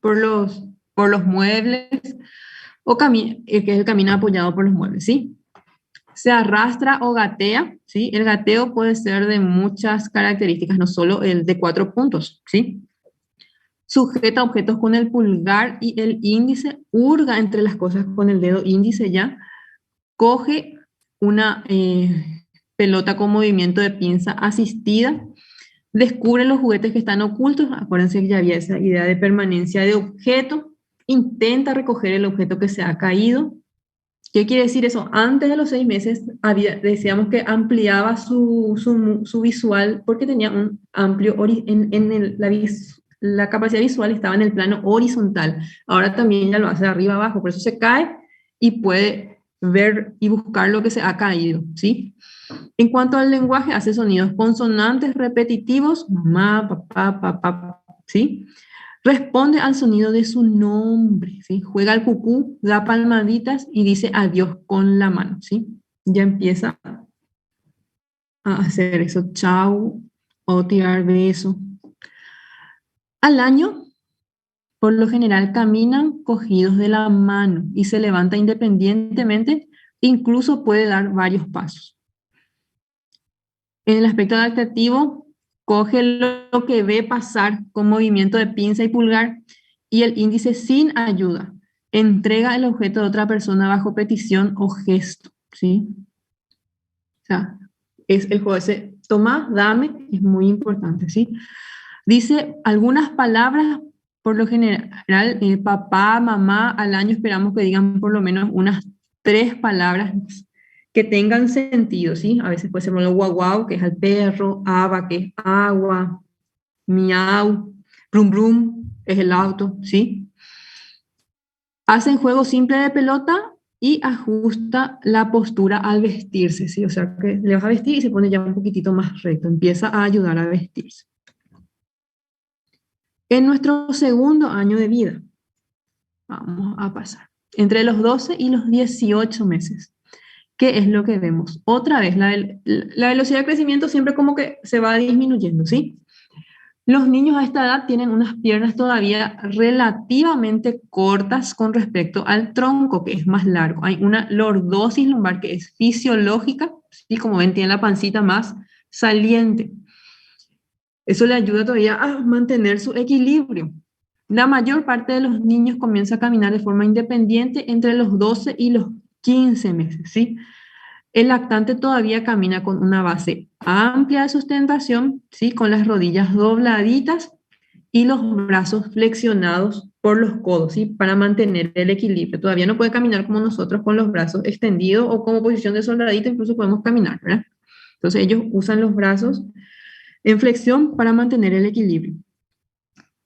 por por los muebles, que es el camino apoyado por los muebles, ¿sí? Se arrastra o gatea, ¿sí? El gateo puede ser de muchas características, no solo el de 4 puntos, ¿sí? Sujeta objetos con el pulgar y el índice, hurga entre las cosas con el dedo índice ya, coge una pelota con movimiento de pinza asistida, descubre los juguetes que están ocultos, acuérdense que ya había esa idea de permanencia de objeto, intenta recoger el objeto que se ha caído. ¿Qué quiere decir eso? Antes de los 6 meses decíamos que ampliaba su visual porque tenía un amplio, la capacidad visual estaba en el plano horizontal. Ahora también ya lo hace de arriba abajo, por eso se cae y puede ver y buscar lo que se ha caído, ¿sí? En cuanto al lenguaje, hace sonidos consonantes repetitivos, mamá, papá, papá, ¿sí? Responde al sonido de su nombre, ¿sí? Juega al cucú, da palmaditas y dice adiós con la mano, ¿sí? Ya empieza a hacer eso, chau, o tirar beso. Al año, por lo general, caminan cogidos de la mano y se levanta independientemente, incluso puede dar varios pasos. En el aspecto adaptativo, coge lo que ve pasar con movimiento de pinza y pulgar y el índice sin ayuda. Entrega el objeto de otra persona bajo petición o gesto, ¿sí? O sea, es el juego ese, toma, dame, es muy importante, ¿sí? Dice algunas palabras, por lo general, papá, mamá, al año esperamos que digan por lo menos unas 3 palabras que tengan sentido, ¿sí? A veces puede ser bueno, guau, guau, que es al perro, aba, que es agua, miau, brum, brum, es el auto, ¿sí? Hacen juego simple de pelota y ajusta la postura al vestirse, ¿sí? O sea, que le vas a vestir y se pone ya un poquitito más recto, empieza a ayudar a vestirse. En nuestro segundo año de vida, vamos a pasar, entre los 12 y los 18 meses. ¿Qué es lo que vemos? Otra vez, la velocidad de crecimiento siempre como que se va disminuyendo, ¿sí? Los niños a esta edad tienen unas piernas todavía relativamente cortas con respecto al tronco, que es más largo. Hay una lordosis lumbar que es fisiológica, y como ven, tiene la pancita más saliente. Eso le ayuda todavía a mantener su equilibrio. La mayor parte de los niños comienza a caminar de forma independiente entre los 12 y los 15 meses, ¿sí? El lactante todavía camina con una base amplia de sustentación, ¿sí? Con las rodillas dobladitas y los brazos flexionados por los codos, ¿sí? Para mantener el equilibrio. Todavía no puede caminar como nosotros con los brazos extendidos o como posición de soldadito, incluso podemos caminar, ¿verdad? Entonces ellos usan los brazos en flexión para mantener el equilibrio.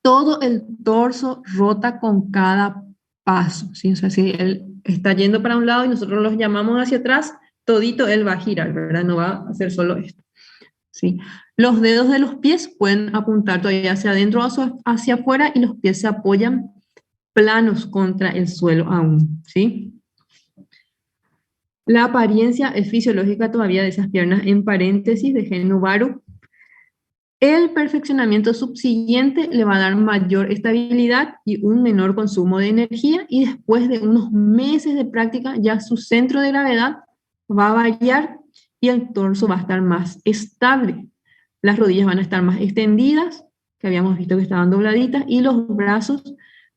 Todo el torso rota con cada paso, ¿sí? O sea, si él está yendo para un lado y nosotros los llamamos hacia atrás, todito él va a girar, ¿verdad? No va a hacer solo esto, ¿sí? Los dedos de los pies pueden apuntar todavía hacia adentro o hacia afuera y los pies se apoyan planos contra el suelo aún, ¿sí? La apariencia es fisiológica todavía de esas piernas en paréntesis de Genu Baru. El perfeccionamiento subsiguiente le va a dar mayor estabilidad y un menor consumo de energía y después de unos meses de práctica ya su centro de gravedad va a variar y el torso va a estar más estable. Las rodillas van a estar más extendidas, que habíamos visto que estaban dobladitas, y los brazos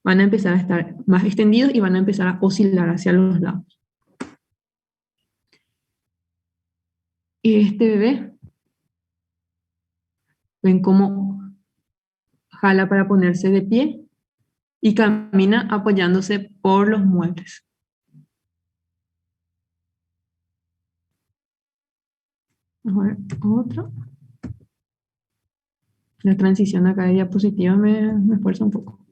van a empezar a estar más extendidos y van a empezar a oscilar hacia los lados. Este bebé, ven cómo jala para ponerse de pie y camina apoyándose por los muebles. Ahora, otro. La transición acá de diapositiva me esfuerza un poco.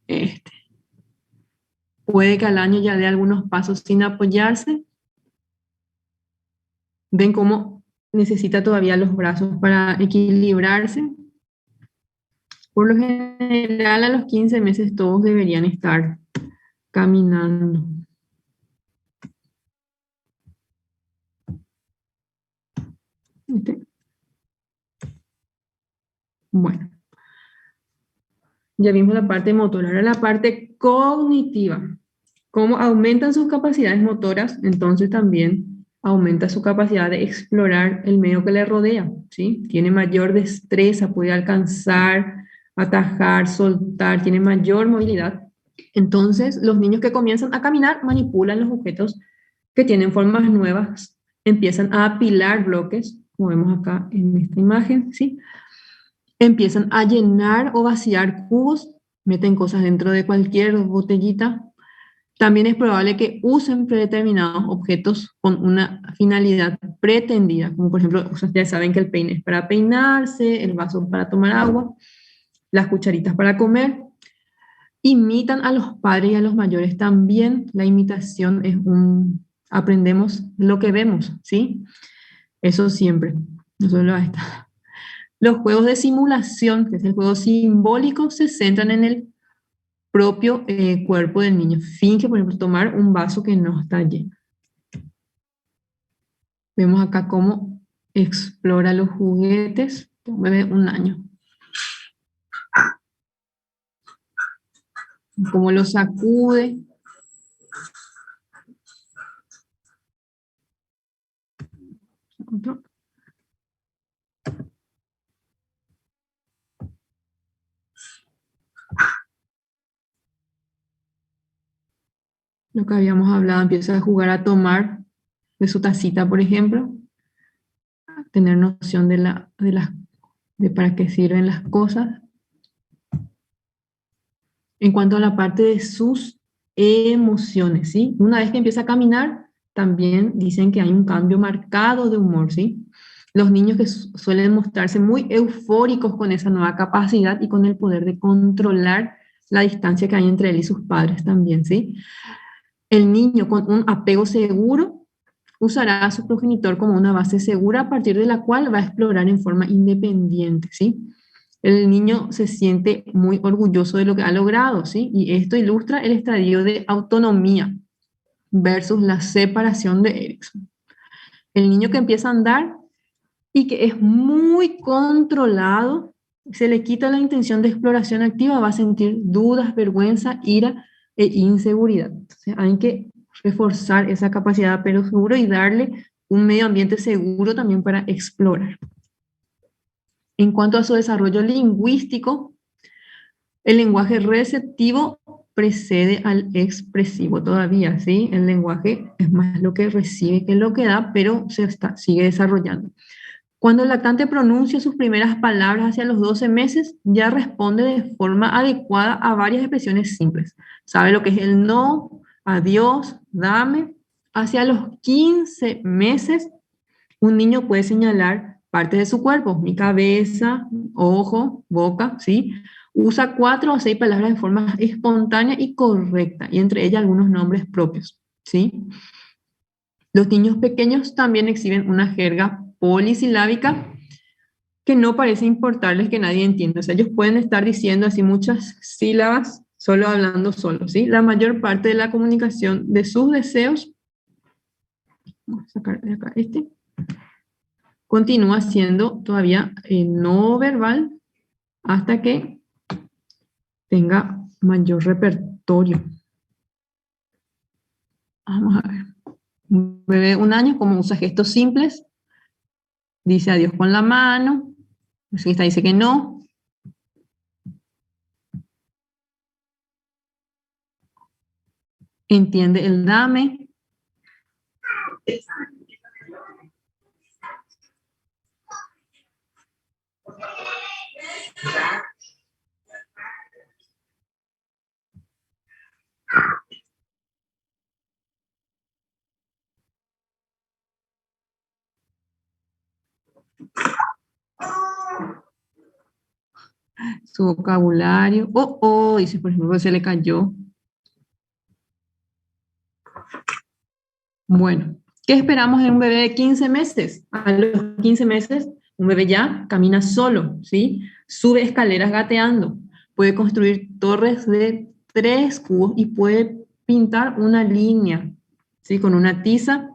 Este. Puede que al año ya dé algunos pasos sin apoyarse. Ven cómo necesita todavía los brazos para equilibrarse. Por lo general, a los 15 meses todos deberían estar caminando. Este. Bueno. Ya vimos la parte motora, ahora la parte cognitiva. Cómo aumentan sus capacidades motoras, entonces también aumenta su capacidad de explorar el medio que le rodea, ¿sí? Tiene mayor destreza, puede alcanzar, atajar, soltar, tiene mayor movilidad. Entonces, los niños que comienzan a caminar manipulan los objetos que tienen formas nuevas, empiezan a apilar bloques, como vemos acá en esta imagen, ¿sí? Empiezan a llenar o vaciar cubos, meten cosas dentro de cualquier botellita. También es probable que usen predeterminados objetos con una finalidad pretendida, como por ejemplo, ustedes saben que el peine es para peinarse, el vaso para tomar agua, las cucharitas para comer. Imitan a los padres y a los mayores también. La imitación es aprendemos lo que vemos, ¿sí? Eso siempre, no solo esta. Los juegos de simulación, que es el juego simbólico, se centran en el propio cuerpo del niño. Finge, por ejemplo, tomar un vaso que no está lleno. Vemos acá cómo explora los juguetes. Un bebé de 1 año. Cómo los sacude. Otro. Lo que habíamos hablado, empieza a jugar a tomar de su tacita, por ejemplo. Tener noción de para qué sirven las cosas. En cuanto a la parte de sus emociones, ¿sí? Una vez que empieza a caminar, también dicen que hay un cambio marcado de humor, ¿sí? Los niños que suelen mostrarse muy eufóricos con esa nueva capacidad y con el poder de controlar la distancia que hay entre él y sus padres también, ¿sí? El niño con un apego seguro usará a su progenitor como una base segura a partir de la cual va a explorar en forma independiente, ¿sí? El niño se siente muy orgulloso de lo que ha logrado, ¿sí? Y esto ilustra el estadio de autonomía versus la separación de Erikson. El niño que empieza a andar y que es muy controlado, se le quita la intención de exploración activa, va a sentir dudas, vergüenza, ira e inseguridad. Entonces, hay que reforzar esa capacidad, pero seguro, y darle un medio ambiente seguro también para explorar. En cuanto a su desarrollo lingüístico, el lenguaje receptivo precede al expresivo todavía, ¿sí? El lenguaje es más lo que recibe que lo que da, pero sigue desarrollando. Cuando el lactante pronuncia sus primeras palabras hacia los 12 meses, ya responde de forma adecuada a varias expresiones simples. Sabe lo que es el no, adiós, dame. Hacia los 15 meses, un niño puede señalar partes de su cuerpo, mi cabeza, ojo, boca, ¿sí? Usa 4 o 6 palabras de forma espontánea y correcta, y entre ellas algunos nombres propios, ¿sí? Los niños pequeños también exhiben una jerga polisilábica que no parece importarles que nadie entienda. O sea, ellos pueden estar diciendo así muchas sílabas solo hablando solo, ¿sí? La mayor parte de la comunicación de sus deseos, vamos a sacar de acá continúa siendo todavía no verbal hasta que tenga mayor repertorio. Vamos a ver. Un bebé de 1 año, como usa gestos simples, dice adiós con la mano, esta dice que no. Entiende el dame. Su vocabulario. Dice, por ejemplo, se le cayó. Bueno, ¿qué esperamos de un bebé de 15 meses? A los 15 meses, un bebé ya camina solo, ¿sí? Sube escaleras gateando, puede construir torres de 3 cubos y puede pintar una línea, ¿sí? Con una tiza,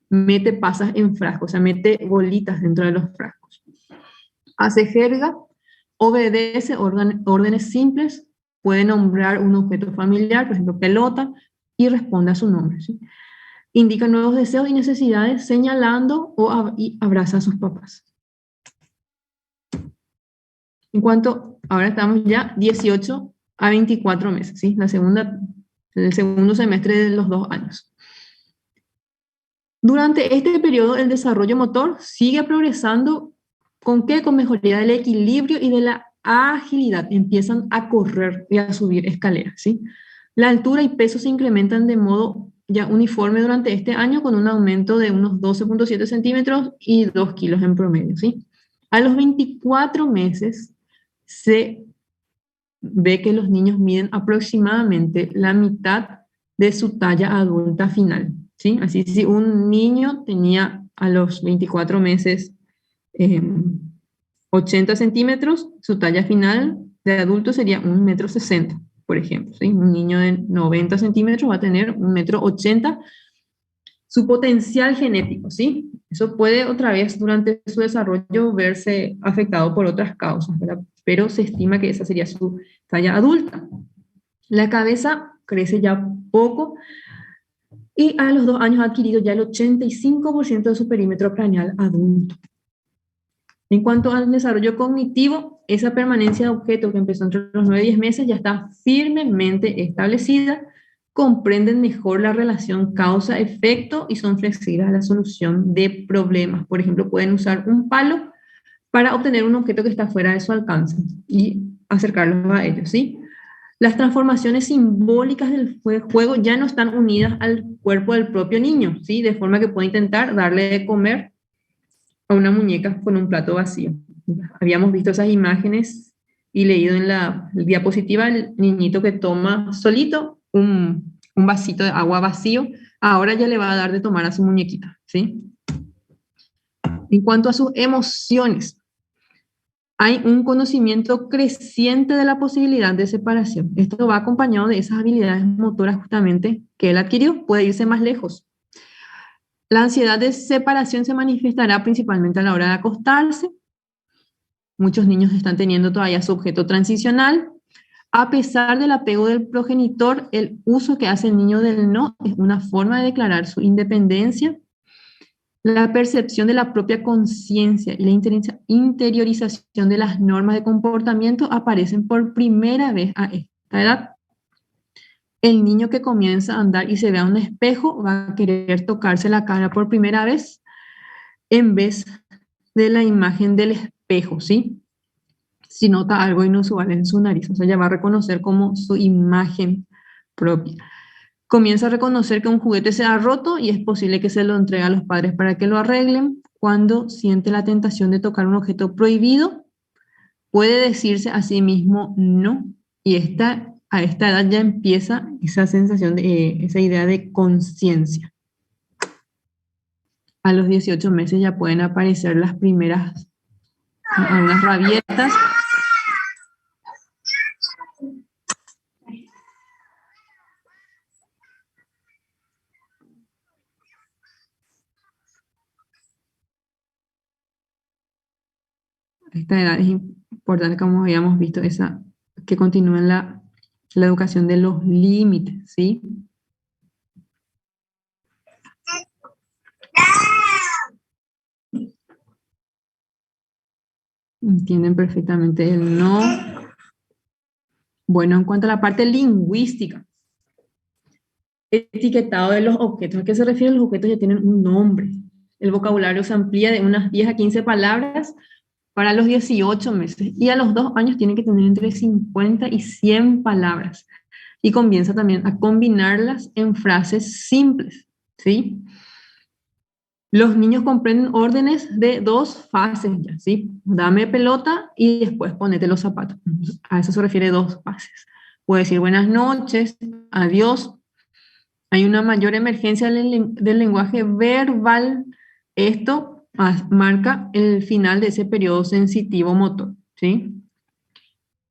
mete pasas en frascos, o sea, mete bolitas dentro de los frascos. Hace jerga obedece órdenes simples, puede nombrar un objeto familiar, por ejemplo, pelota, y responde a su nombre, ¿sí? Indica nuevos deseos y necesidades señalando y abraza a sus papás. En cuanto, ahora estamos ya 18 a 24 meses, ¿sí? El segundo semestre de los 2 años. Durante este periodo, el desarrollo motor sigue progresando. ¿Con qué? Con mejoría del equilibrio y de la agilidad. Empiezan a correr y a subir escaleras, ¿sí? La altura y peso se incrementan de modo ya uniforme durante este año, con un aumento de unos 12,7 centímetros y 2 kilos en promedio, ¿sí? A los 24 meses se ve que los niños miden aproximadamente la mitad de su talla adulta final, ¿sí? Así, si un niño tenía a los 24 meses 80 centímetros, su talla final de adulto sería 1,60 m, por ejemplo, ¿sí? Un niño de 90 centímetros va a tener 1,80 m. Su potencial genético, ¿sí? Eso puede otra vez durante su desarrollo verse afectado por otras causas, ¿verdad? Pero se estima que esa sería su talla adulta. La cabeza crece ya poco y a los 2 años ha adquirido ya el 85% de su perímetro craneal adulto. En cuanto al desarrollo cognitivo, esa permanencia de objeto que empezó entre los 9 y 10 meses ya está firmemente establecida, comprenden mejor la relación causa-efecto y son flexibles a la solución de problemas. Por ejemplo, pueden usar un palo para obtener un objeto que está fuera de su alcance y acercarlos a ellos, ¿sí? Las transformaciones simbólicas del juego ya no están unidas al cuerpo del propio niño, ¿sí? De forma que puede intentar darle de comer a una muñeca con un plato vacío. Habíamos visto esas imágenes y leído en la diapositiva el niñito que toma solito un vasito de agua vacío, ahora ya le va a dar de tomar a su muñequita, ¿sí? En cuanto a sus emociones, hay un conocimiento creciente de la posibilidad de separación. Esto va acompañado de esas habilidades motoras justamente que él adquirió, puede irse más lejos. La ansiedad de separación se manifestará principalmente a la hora de acostarse. Muchos niños están teniendo todavía su objeto transicional. A pesar del apego del progenitor, el uso que hace el niño del no es una forma de declarar su independencia. La percepción de la propia conciencia y la interiorización de las normas de comportamiento aparecen por primera vez a esta edad. El niño que comienza a andar y se ve a un espejo va a querer tocarse la cara por primera vez en vez de la imagen del espejo, ¿sí? Si nota algo inusual en su nariz, o sea, ya va a reconocer como su imagen propia. Comienza a reconocer que un juguete se ha roto y es posible que se lo entregue a los padres para que lo arreglen. Cuando siente la tentación de tocar un objeto prohibido, puede decirse a sí mismo no. Y a esta edad ya empieza esa sensación, esa idea de conciencia. A los 18 meses ya pueden aparecer las primeras, algunas rabietas. A esta edad es importante, como habíamos visto, que continúen la educación de los límites, ¿sí? Entienden perfectamente el no. Bueno, en cuanto a la parte lingüística, etiquetado de los objetos. ¿A qué se refieren? Los objetos ya tienen un nombre. El vocabulario se amplía de unas 10 a 15 palabras para los 18 meses y a los 2 años tienen que tener entre 50 y 100 palabras. Y comienza también a combinarlas en frases simples, ¿sí? Los niños comprenden órdenes de 2 fases ya, ¿sí? Dame pelota y después ponete los zapatos. A eso se refiere 2 fases. Puede decir buenas noches, adiós. Hay una mayor emergencia del lenguaje verbal. Esto marca el final de ese periodo sensitivo motor, ¿sí?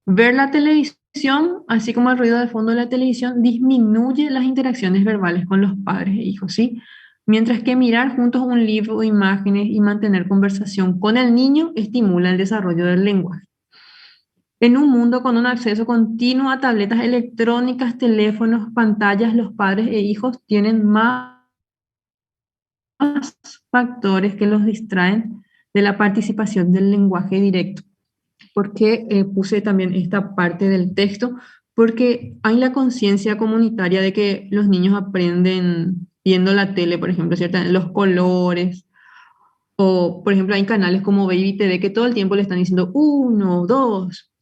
Ver la televisión, así como el ruido de fondo de la televisión, disminuye las interacciones verbales con los padres e hijos, ¿sí? Mientras que mirar juntos un libro o imágenes y mantener conversación con el niño estimula el desarrollo del lenguaje. En un mundo con un acceso continuo a tabletas electrónicas, teléfonos, pantallas, los padres e hijos tienen más factores que los distraen de la participación del lenguaje directo. ¿Por qué puse también esta parte del texto? Porque hay la conciencia comunitaria de que los niños aprenden viendo la tele, por ejemplo, ¿cierto? Los colores, o por ejemplo hay canales como Baby TV que todo el tiempo le están diciendo uno, dos,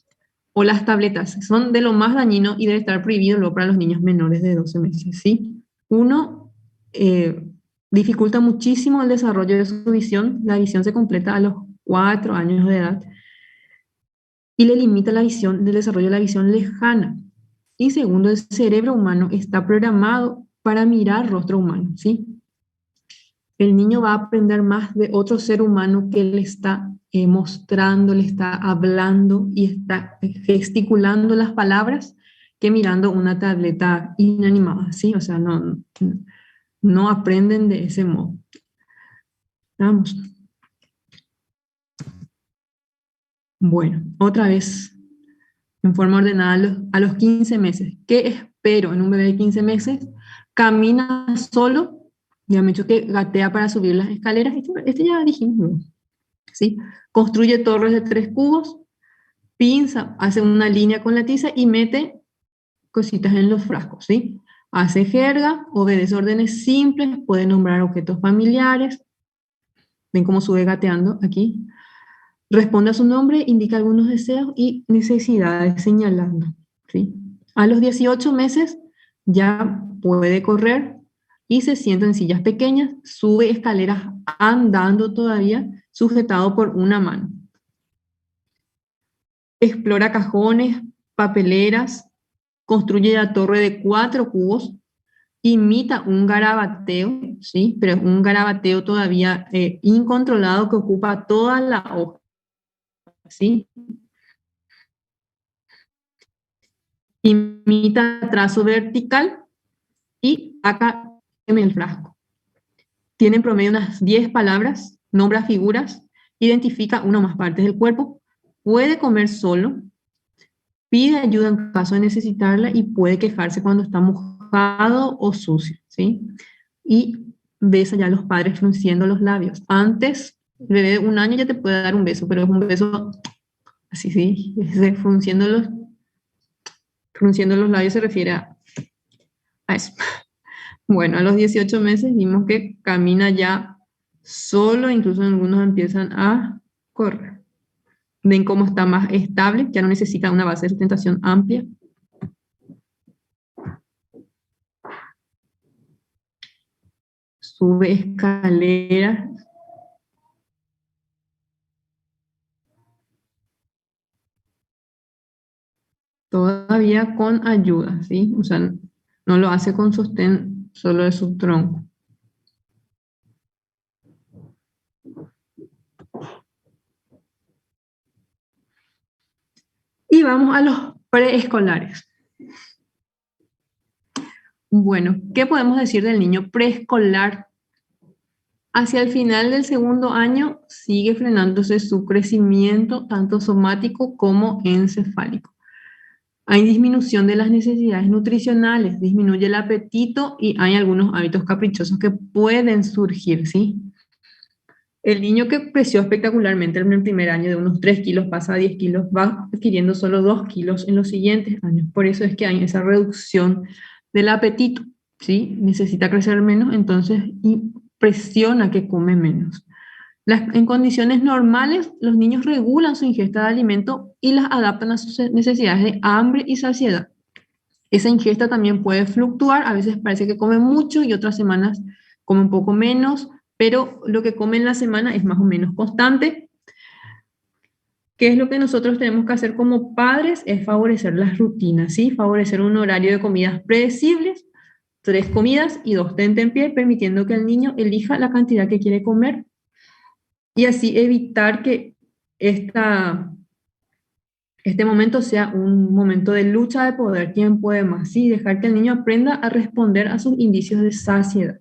o las tabletas, son de lo más dañino y debe estar prohibido luego para los niños menores de 12 meses, ¿sí? Uno, dificulta muchísimo el desarrollo de su visión, la visión se completa a los 4 años de edad, y le limita la visión del desarrollo de la visión lejana. Y segundo, el cerebro humano está programado para mirar rostro humano, ¿sí? El niño va a aprender más de otro ser humano que le está mostrando, le está hablando y está gesticulando las palabras que mirando una tableta inanimada, ¿sí? O sea, no aprenden de ese modo. Vamos. Bueno, otra vez, en forma ordenada, a los 15 meses. ¿Qué espero en un bebé de 15 meses? Camina solo, ya me he dicho que gatea para subir las escaleras, este ya dijimos, ¿sí? Construye torres de 3 cubos, pinza, hace una línea con la tiza y mete cositas en los frascos, ¿sí? Hace jerga, obedece órdenes simples, puede nombrar objetos familiares, ven cómo sube gateando aquí, responde a su nombre, indica algunos deseos y necesidades señalando, ¿sí? A los 18 meses ya puede correr y se sienta en sillas pequeñas, sube escaleras andando todavía, sujetado por una mano. Explora cajones, papeleras, construye la torre de 4 cubos, imita un garabateo, ¿sí? Pero un garabateo todavía incontrolado que ocupa toda la hoja, ¿sí? Imita trazo vertical y saca en el frasco. Tiene en promedio unas 10 palabras, nombra figuras, identifica una o más partes del cuerpo, puede comer solo, pide ayuda en caso de necesitarla y puede quejarse cuando está mojado o sucio, ¿sí? Y besa ya a los padres frunciendo los labios. Antes, el bebé de 1 año ya te puede dar un beso, pero es un beso así, sí, frunciendo los labios se refiere a eso. Bueno, a los 18 meses vimos que camina ya solo, incluso algunos empiezan a correr. Ven cómo está más estable, ya no necesita una base de sustentación amplia. Sube escaleras. Todavía con ayuda, ¿sí? O sea, no lo hace con sostén solo de su tronco. Y vamos a los preescolares. Bueno, ¿qué podemos decir del niño preescolar? Hacia el final del 2.º año sigue frenándose su crecimiento, tanto somático como encefálico. Hay disminución de las necesidades nutricionales, disminuye el apetito y hay algunos hábitos caprichosos que pueden surgir, ¿sí? El niño que creció espectacularmente en el primer año de unos 3 kilos pasa a 10 kilos, va adquiriendo solo 2 kilos en los siguientes años. Por eso es que hay esa reducción del apetito, ¿sí? Necesita crecer menos, entonces presiona que come menos. En condiciones normales, los niños regulan su ingesta de alimento y las adaptan a sus necesidades de hambre y saciedad. Esa ingesta también puede fluctuar, a veces parece que come mucho y otras semanas come un poco menos, pero lo que come en la semana es más o menos constante. ¿Qué es lo que nosotros tenemos que hacer como padres? Es favorecer las rutinas, ¿sí? Favorecer un horario de comidas predecibles, 3 comidas y 2 tentempié, permitiendo que el niño elija la cantidad que quiere comer y así evitar que este momento sea un momento de lucha de poder, quién puede más, ¿sí? Dejar que el niño aprenda a responder a sus indicios de saciedad.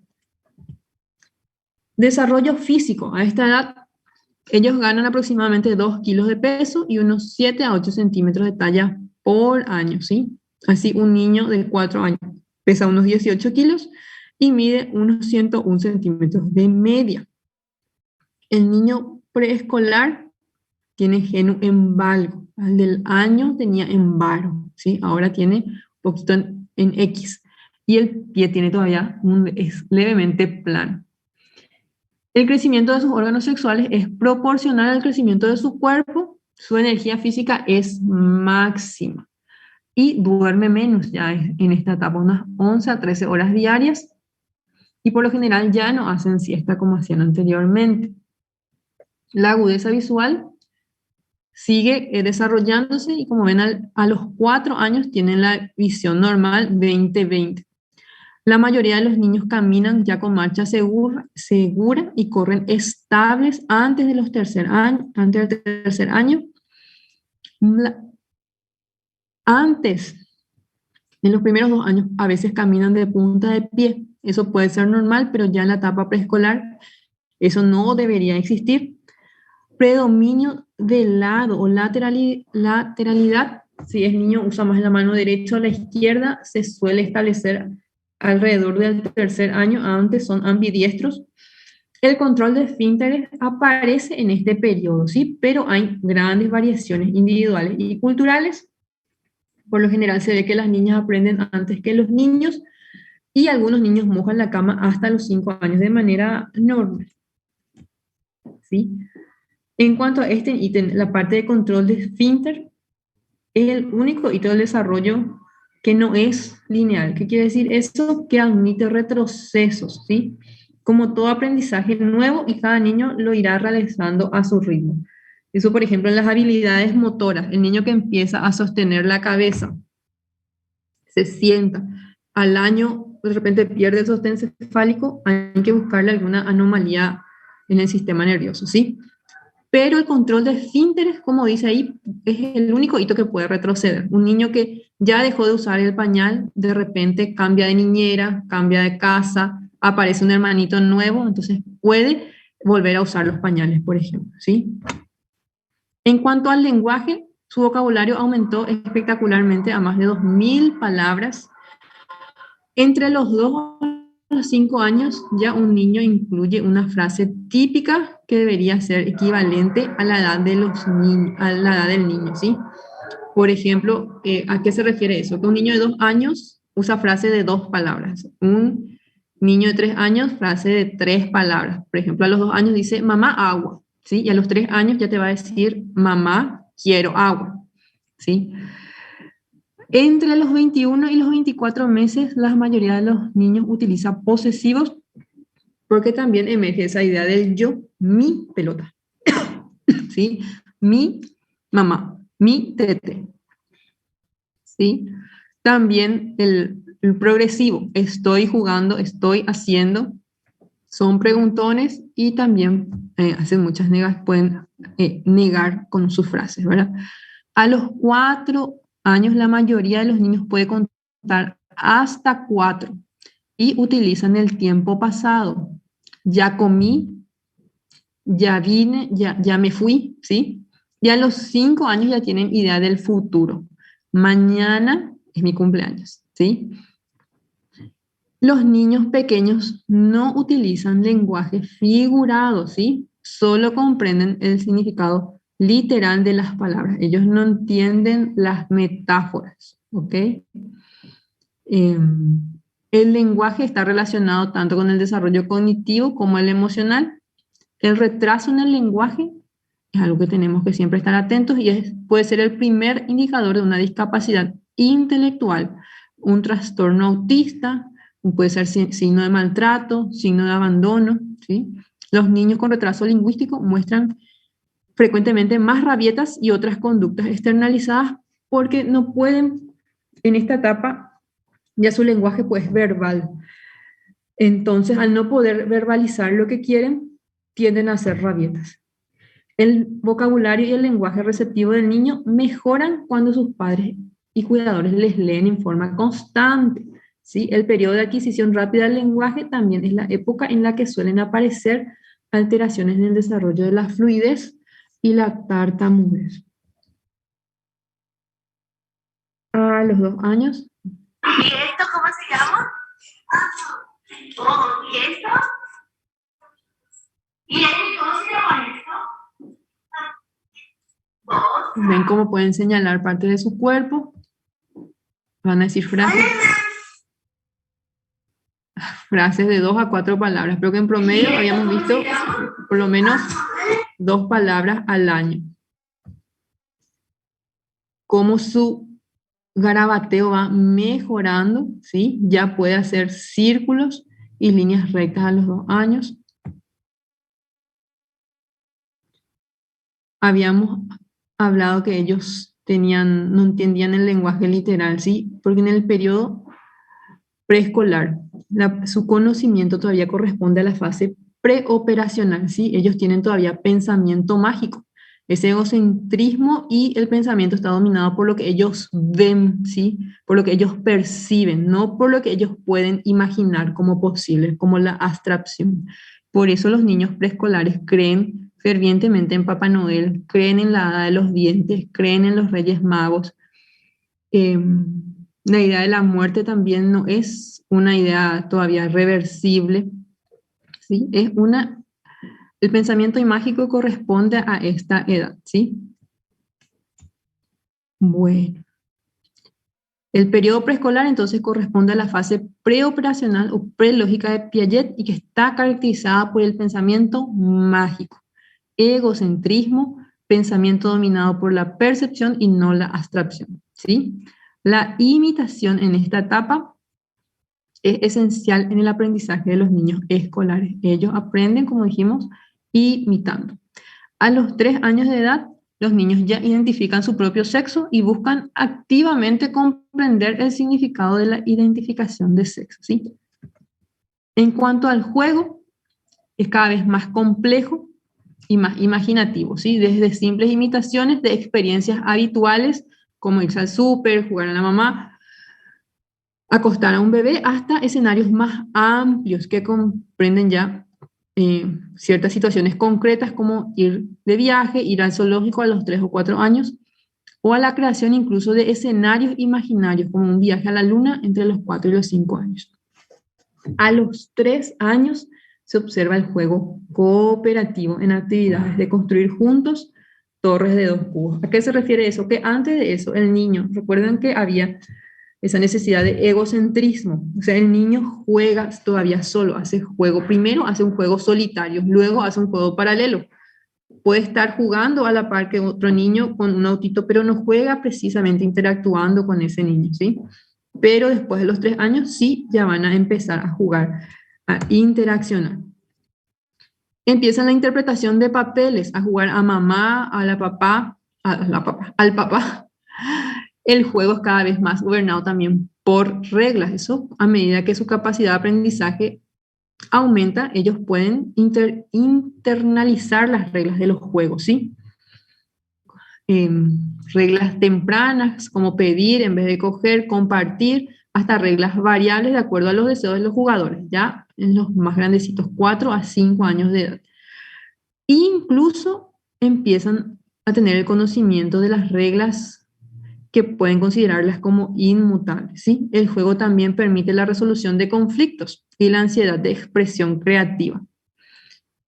Desarrollo físico. A esta edad Ellos ganan aproximadamente 2 kilos de peso y unos 7 a 8 centímetros de talla por año, ¿sí? Así, un niño de 4 años pesa unos 18 kilos y mide unos 101 centímetros de media. El niño preescolar tiene genu en valgo. Al del año tenía en varo, ¿sí? Ahora tiene un poquito en X. Y el pie tiene todavía es levemente plano. El crecimiento de sus órganos sexuales es proporcional al crecimiento de su cuerpo. Su energía física es máxima. Y duerme menos ya en esta etapa, unas 11 a 13 horas diarias. Y por lo general ya no hacen siesta como hacían anteriormente. La agudeza visual sigue desarrollándose y como ven a los 4 años tienen la visión normal 20/20. La mayoría de los niños caminan ya con marcha segura y corren estables antes del tercer año. Antes, en los primeros 2 años, a veces caminan de punta de pie. Eso puede ser normal, pero ya en la etapa preescolar eso no debería existir. Predominio del lado o lateralidad, si es niño usa más la mano derecha o la izquierda, se suele establecer alrededor del tercer año, antes son ambidiestros. El control de esfínteres aparece en este periodo, ¿sí? Pero hay grandes variaciones individuales y culturales. Por lo general se ve que las niñas aprenden antes que los niños y algunos niños mojan la cama hasta los 5 años de manera normal, ¿sí? En cuanto a este ítem, la parte de control de esfínter es el único hito del desarrollo que no es lineal. ¿Qué quiere decir eso? Que admite retrocesos, ¿sí? Como todo aprendizaje nuevo y cada niño lo irá realizando a su ritmo. Eso, por ejemplo, en las habilidades motoras, el niño que empieza a sostener la cabeza, se sienta, al año de repente pierde el sostén cefálico, hay que buscarle alguna anomalía en el sistema nervioso, ¿sí? Pero el control de esfínteres, como dice ahí, es el único hito que puede retroceder. Un niño que ya dejó de usar el pañal, de repente cambia de niñera, cambia de casa, aparece un hermanito nuevo, entonces puede volver a usar los pañales, por ejemplo, ¿sí? En cuanto al lenguaje, su vocabulario aumentó espectacularmente a más de 2000 palabras. Entre los 2 a los 5 años, ya un niño incluye una frase típica que debería ser equivalente a la edad de los niños, a la edad del niño, ¿sí? Por ejemplo, ¿a qué se refiere eso? Que un niño de 2 años usa frase de 2 palabras. Un niño de 3 años, frase de 3 palabras. Por ejemplo, a los 2 años dice mamá agua, ¿sí? Y a los 3 años ya te va a decir mamá quiero agua, ¿sí? Entre los 21 y los 24 meses, la mayoría de los niños utiliza posesivos porque también emerge esa idea del yo, mi pelota, ¿sí? Mi mamá, mi tete, ¿sí? También el progresivo, estoy jugando, estoy haciendo, son preguntones y también hacen muchas pueden negar con sus frases, ¿verdad? A los 4 años la mayoría de los niños puede contar hasta 4 y utilizan el tiempo pasado. Ya comí, ya vine, ya me fui, ¿sí? Y a los 5 años ya tienen idea del futuro. Mañana es mi cumpleaños, ¿sí? Los niños pequeños no utilizan lenguaje figurado, ¿sí? Solo comprenden el significado literal de las palabras. Ellos no entienden las metáforas, ¿ok? El lenguaje está relacionado tanto con el desarrollo cognitivo como el emocional. El retraso en el lenguaje es algo que tenemos que siempre estar atentos y puede ser el primer indicador de una discapacidad intelectual, un trastorno autista, puede ser signo de maltrato, signo de abandono, ¿sí? Los niños con retraso lingüístico muestran frecuentemente más rabietas y otras conductas externalizadas porque no pueden, en esta etapa, ya su lenguaje pues verbal. Entonces, al no poder verbalizar lo que quieren, tienden a hacer rabietas. El vocabulario y el lenguaje receptivo del niño mejoran cuando sus padres y cuidadores les leen en forma constante, ¿sí? El periodo de adquisición rápida del lenguaje también es la época en la que suelen aparecer alteraciones en el desarrollo de la fluidez y la tartamudez. A los 2 años. ¿Y esto cómo se llama? Oh, ¿y esto? ¿Y esto cómo se llama esto? Ven cómo pueden señalar parte de su cuerpo. Van a decir frases de 2 a 4 palabras. Pero que en promedio habíamos visto por lo menos 2 palabras al año. Cómo su garabateo va mejorando, ¿sí? Ya puede hacer círculos y líneas rectas a los 2 años. Habíamos hablado que ellos no entendían el lenguaje literal, ¿sí? Porque en el periodo preescolar, su conocimiento todavía corresponde a la fase preoperacional, ¿sí? Ellos tienen todavía pensamiento mágico. Ese egocentrismo y el pensamiento está dominado por lo que ellos ven, ¿sí? Por lo que ellos perciben, no por lo que ellos pueden imaginar como posible, como la abstracción. Por eso los niños preescolares creen fervientemente en Papá Noel, creen en la Hada de los Dientes, creen en los Reyes Magos. La idea de la muerte también no es una idea todavía reversible, ¿sí? El pensamiento mágico corresponde a esta edad, ¿sí? Bueno. El periodo preescolar entonces corresponde a la fase preoperacional o prelógica de Piaget y que está caracterizada por el pensamiento mágico, egocentrismo, pensamiento dominado por la percepción y no la abstracción, ¿sí? La imitación en esta etapa es esencial en el aprendizaje de los niños escolares. Ellos aprenden, como dijimos, imitando. A los 3 años de edad, los niños ya identifican su propio sexo y buscan activamente comprender el significado de la identificación de sexo, ¿sí? En cuanto al juego, es cada vez más complejo y más imaginativo, ¿sí? Desde simples imitaciones de experiencias habituales, como irse al súper, jugar a la mamá, acostar a un bebé, hasta escenarios más amplios que comprenden ya ciertas situaciones concretas como ir de viaje, ir al zoológico a los 3 o 4 años, o a la creación incluso de escenarios imaginarios como un viaje a la luna entre los 4 y los 5 años. A los 3 años se observa el juego cooperativo en actividades de construir juntos torres de 2 cubos. ¿A qué se refiere eso? Que antes de eso el niño, recuerden que había esa necesidad de egocentrismo. O sea, el niño juega todavía solo, hace juego. Primero hace un juego solitario, luego hace un juego paralelo. Puede estar jugando a la par que otro niño con un autito, pero no juega precisamente interactuando con ese niño, ¿sí? Pero después de los 3 años sí ya van a empezar a jugar, a interaccionar. Empiezan la interpretación de papeles, a jugar a mamá, al papá. El juego es cada vez más gobernado también por reglas. Eso, a medida que su capacidad de aprendizaje aumenta, ellos pueden internalizar las reglas de los juegos, ¿sí? Reglas tempranas, como pedir en vez de coger, compartir, hasta reglas variables de acuerdo a los deseos de los jugadores, ya en los más grandecitos, 4 a 5 años de edad. Incluso empiezan a tener el conocimiento de las reglas que pueden considerarlas como inmutables, ¿sí? El juego también permite la resolución de conflictos y la ansiedad de expresión creativa.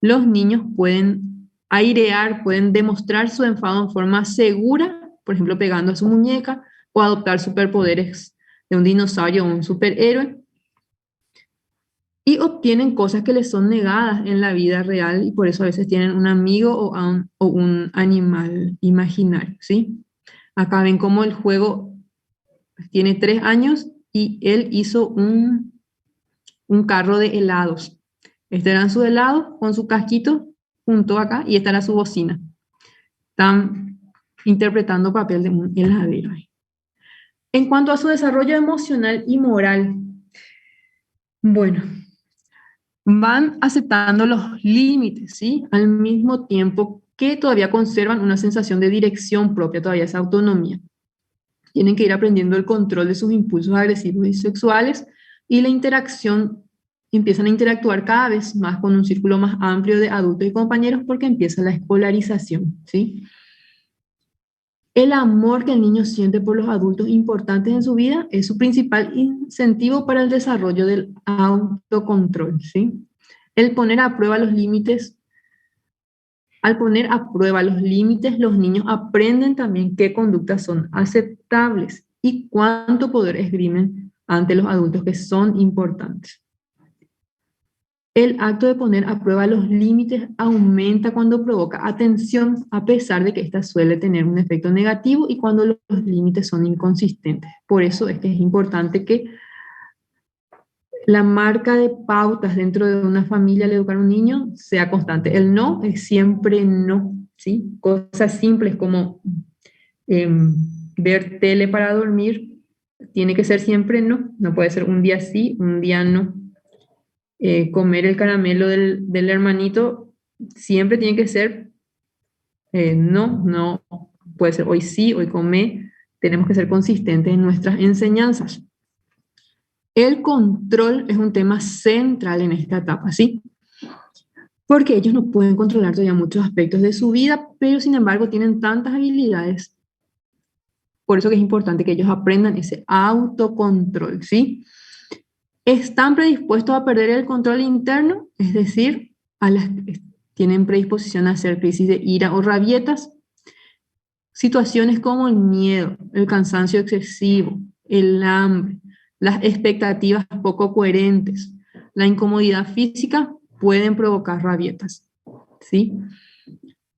Los niños pueden airear, pueden demostrar su enfado en forma segura, por ejemplo, pegando a su muñeca, o adoptar superpoderes de un dinosaurio o un superhéroe, y obtienen cosas que les son negadas en la vida real y por eso a veces tienen un amigo o un animal imaginario, ¿sí? Acá ven cómo el juego tiene 3 años y él hizo un carro de helados. Este eran sus helados con su casquito junto acá y esta era su bocina. Están interpretando papel de un heladero. En cuanto a su desarrollo emocional y moral, bueno, van aceptando los límites, ¿sí? Al mismo tiempo que todavía conservan una sensación de dirección propia, todavía esa autonomía. Tienen que ir aprendiendo el control de sus impulsos agresivos y sexuales y la interacción empiezan a interactuar cada vez más con un círculo más amplio de adultos y compañeros porque empieza la escolarización, ¿sí? El amor que el niño siente por los adultos importantes en su vida es su principal incentivo para el desarrollo del autocontrol, ¿sí? El poner a prueba los límites, al poner a prueba los límites, los niños aprenden también qué conductas son aceptables y cuánto poder esgrimen ante los adultos que son importantes. El acto de poner a prueba los límites aumenta cuando provoca atención, a pesar de que ésta suele tener un efecto negativo y cuando los límites son inconsistentes. Por eso es que es importante que la marca de pautas dentro de una familia al educar a un niño sea constante. El no es siempre no, ¿sí? Cosas simples como ver tele para dormir, tiene que ser siempre no, no puede ser un día sí, un día no. Comer el caramelo del hermanito siempre tiene que ser no puede ser hoy sí, hoy come. Tenemos que ser consistentes en nuestras enseñanzas. El control es un tema central en esta etapa, ¿sí? Porque ellos no pueden controlar todavía muchos aspectos de su vida, pero sin embargo tienen tantas habilidades. Por eso que es importante que ellos aprendan ese autocontrol, ¿sí? Están predispuestos a perder el control interno, es decir, tienen predisposición a hacer crisis de ira o rabietas. Situaciones como el miedo, el cansancio excesivo, el hambre, las expectativas poco coherentes, la incomodidad física pueden provocar rabietas, ¿sí?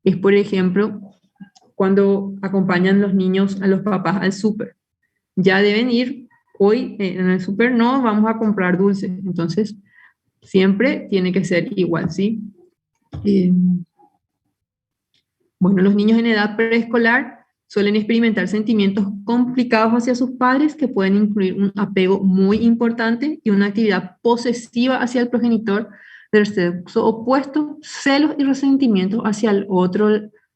Es, por ejemplo, cuando acompañan los niños a los papás al súper. Ya deben ir, hoy en el súper no vamos a comprar dulces, entonces siempre tiene que ser igual, ¿sí? Bueno, los niños en edad preescolar suelen experimentar sentimientos complicados hacia sus padres que pueden incluir un apego muy importante y una actividad posesiva hacia el progenitor del sexo opuesto, celos y resentimientos hacia el otro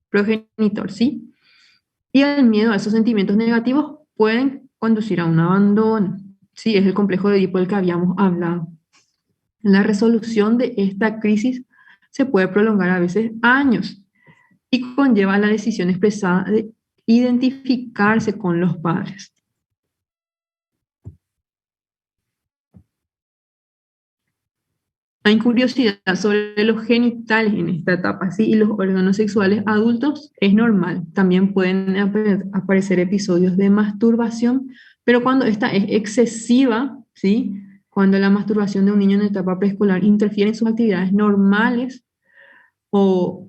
progenitor, ¿sí? Y el miedo a esos sentimientos negativos pueden conducir a un abandono, ¿sí? Es el complejo de Edipo del que habíamos hablado. La resolución de esta crisis se puede prolongar a veces años y conlleva la decisión expresada de identificarse con los padres. Hay curiosidad sobre los genitales en esta etapa, ¿sí? Y los órganos sexuales adultos es normal. También pueden aparecer episodios de masturbación, pero cuando esta es excesiva, ¿sí? Cuando la masturbación de un niño en etapa preescolar interfiere en sus actividades normales o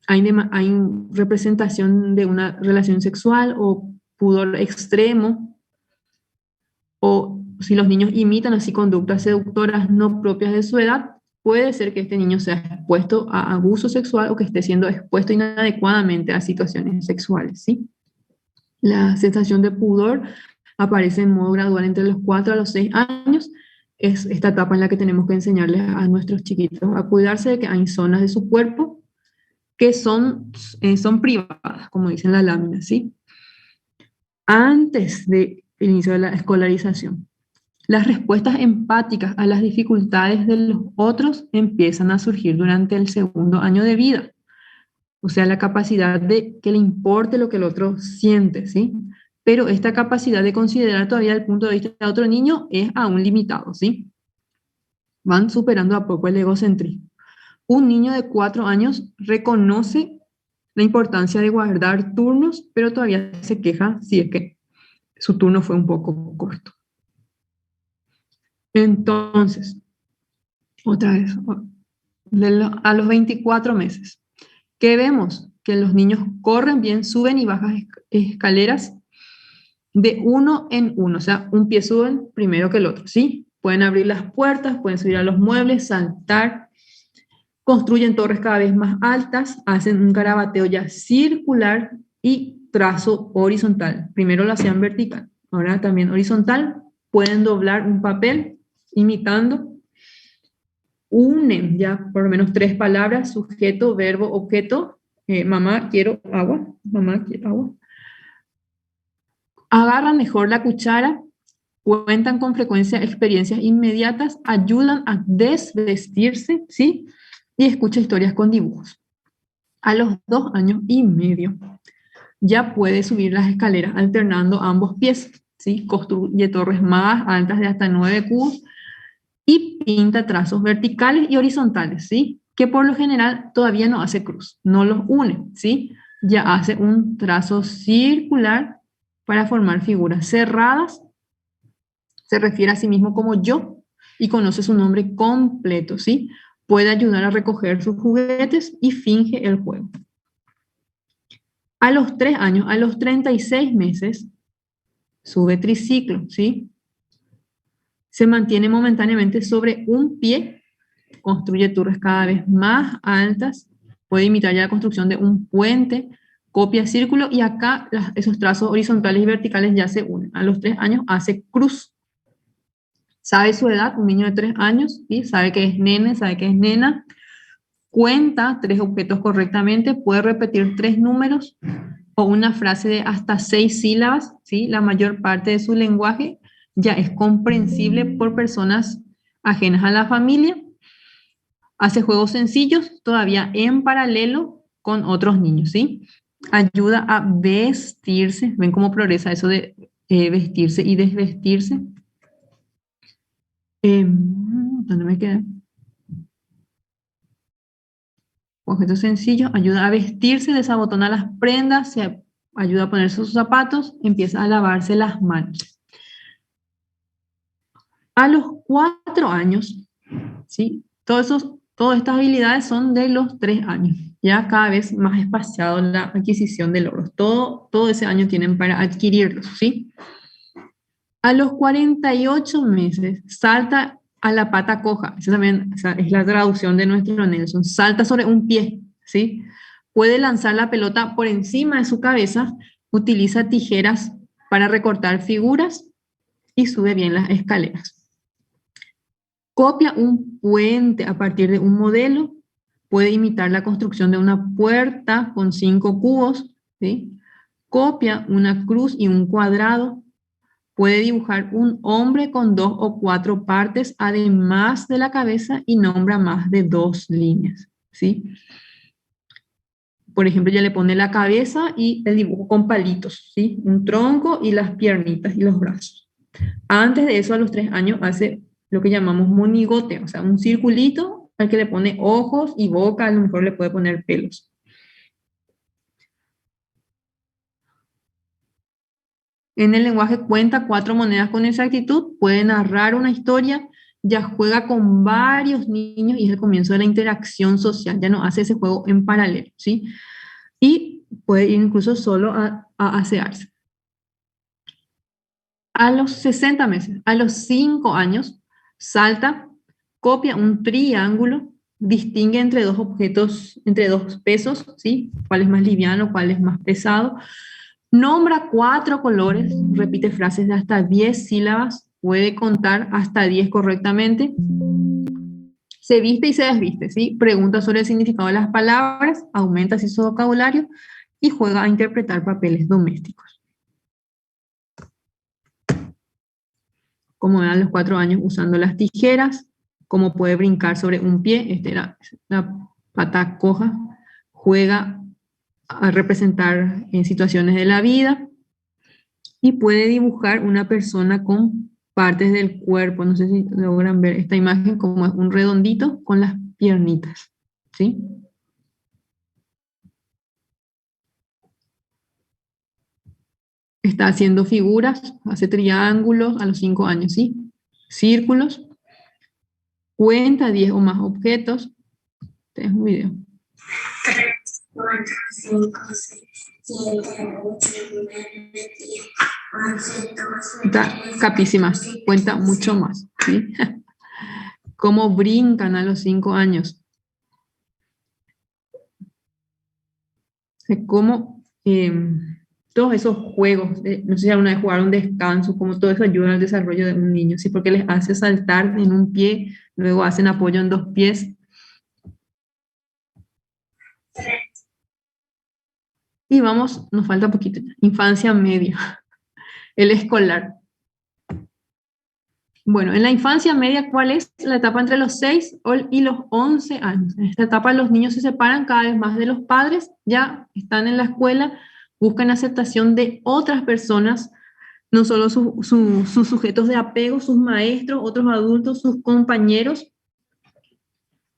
hay representación de una relación sexual o pudor extremo, o si los niños imitan así conductas seductoras no propias de su edad, puede ser que este niño sea expuesto a abuso sexual o que esté siendo expuesto inadecuadamente a situaciones sexuales, ¿sí? La sensación de pudor aparece en modo gradual entre los 4 a los 6 años. Es esta etapa en la que tenemos que enseñarles a nuestros chiquitos a cuidarse de que hay zonas de su cuerpo que son privadas, como dicen la lámina, ¿sí? Antes del inicio de la escolarización, las respuestas empáticas a las dificultades de los otros empiezan a surgir durante el segundo año de vida. O sea, la capacidad de que le importe lo que el otro siente, ¿sí? Pero esta capacidad de considerar todavía el punto de vista de otro niño es aún limitado, ¿sí? Van superando a poco el egocentrismo. Un niño de 4 años reconoce la importancia de guardar turnos, pero todavía se queja si es que su turno fue un poco corto. Entonces, otra vez, a los 24 meses, ¿qué vemos? Que los niños corren bien, suben y bajan escaleras de uno en uno, o sea, un pie suben primero que el otro, ¿sí? Pueden abrir las puertas, pueden subir a los muebles, saltar, construyen torres cada vez más altas, hacen un garabateo ya circular y trazo horizontal. Primero lo hacían vertical, ahora también horizontal. Pueden doblar un papel imitando. Unen ya por lo menos 3 palabras, sujeto, verbo, objeto. Mamá, quiero agua. Mamá, quiero agua. Agarran mejor la cuchara cuentan con frecuencia experiencias inmediatas, ayudan a desvestirse, ¿sí? Y escucha historias con dibujos. A los 2 años y medio ya puede subir las escaleras alternando ambos pies, ¿sí? Construye torres más altas de hasta 9 cubos y pinta trazos verticales y horizontales, ¿sí? Que por lo general todavía no hace cruz, no los une, ¿sí? Ya hace un trazo circular para formar figuras cerradas, se refiere a sí mismo como yo y conoce su nombre completo, ¿sí? Puede ayudar a recoger sus juguetes y finge el juego. A los 3 años, a los 36 meses, sube triciclo, ¿sí? Se mantiene momentáneamente sobre un pie, construye torres cada vez más altas, puede imitar ya la construcción de un puente, copia círculo y acá esos trazos horizontales y verticales ya se unen. A los 3 años hace cruz. Sabe su edad, un niño de 3 años, ¿sí? Sabe que es nene, sabe que es nena, cuenta 3 objetos correctamente, puede repetir 3 números o una frase de hasta 6 sílabas, ¿sí? La mayor parte de su lenguaje ya es comprensible por personas ajenas a la familia. Hace juegos sencillos todavía en paralelo con otros niños, ¿sí? Ayuda a vestirse. ¿Ven cómo progresa eso de vestirse y desvestirse? ¿Dónde me queda? Objetos sencillos. Ayuda a vestirse, desabotona las prendas, se ayuda a ponerse sus zapatos, empieza a lavarse las manos. A los 4 años, ¿sí? Todas estas habilidades son de los 3 años. Ya cada vez más espaciado la adquisición de logros. Todo ese año tienen para adquirirlos, ¿sí? A los 48 meses salta a la pata coja. Esa también, o sea, es la traducción de nuestro Nelson. Salta sobre un pie, ¿sí? Puede lanzar la pelota por encima de su cabeza, utiliza tijeras para recortar figuras y sube bien las escaleras. Copia un puente a partir de un modelo, puede imitar la construcción de una puerta con 5 cubos, ¿sí? Copia una cruz y un cuadrado, puede dibujar un hombre con 2 o 4 partes, además de la cabeza, y nombra más de 2 líneas, ¿sí? Por ejemplo, ya le pone la cabeza y el dibujo con palitos, ¿sí? Un tronco y las piernitas y los brazos. Antes de eso, a los 3 años, hace lo que llamamos monigote, o sea, un circulito al que le pone ojos y boca, a lo mejor le puede poner pelos. En el lenguaje cuenta 4 monedas con exactitud, puede narrar una historia, ya juega con varios niños y es el comienzo de la interacción social, ya no hace ese juego en paralelo, ¿sí? Y puede ir incluso solo a asearse. A los 60 meses, a los 5 años, salta, copia un triángulo, distingue entre 2 objetos, entre 2 pesos, ¿sí? ¿Cuál es más liviano, cuál es más pesado? Nombra 4 colores, repite frases de hasta 10 sílabas, puede contar hasta 10 correctamente, se viste y se desviste, ¿sí? Pregunta sobre el significado de las palabras, aumenta así su vocabulario y juega a interpretar papeles domésticos. Como ven a los 4 años usando las tijeras, cómo puede brincar sobre un pie, esta era la pata coja, juega a representar en situaciones de la vida y puede dibujar una persona con partes del cuerpo. No sé si logran ver esta imagen como es un redondito con las piernitas, ¿sí? Está haciendo figuras, hace triángulos a los 5 años, ¿sí? Círculos, cuenta 10 o más objetos. Este es un video. 3, 4, 5, 6, 7, 8, 9, 10, 11, 12. Está capísima, cuenta mucho más, ¿sí? Cómo brincan a los 5 años. Cómo todos esos juegos, no sé si alguna vez jugaron descanso, cómo todo eso ayuda al desarrollo de un niño, ¿sí? Porque les hace saltar en un pie, luego hacen apoyo en 2 pies. Y vamos, nos falta poquito ya. Infancia media, el escolar. Bueno, en la infancia media, ¿cuál es la etapa entre los 6 y los 11 años? En esta etapa los niños se separan cada vez más de los padres, ya están en la escuela, buscan aceptación de otras personas, no solo sus sujetos de apego, sus maestros, otros adultos, sus compañeros.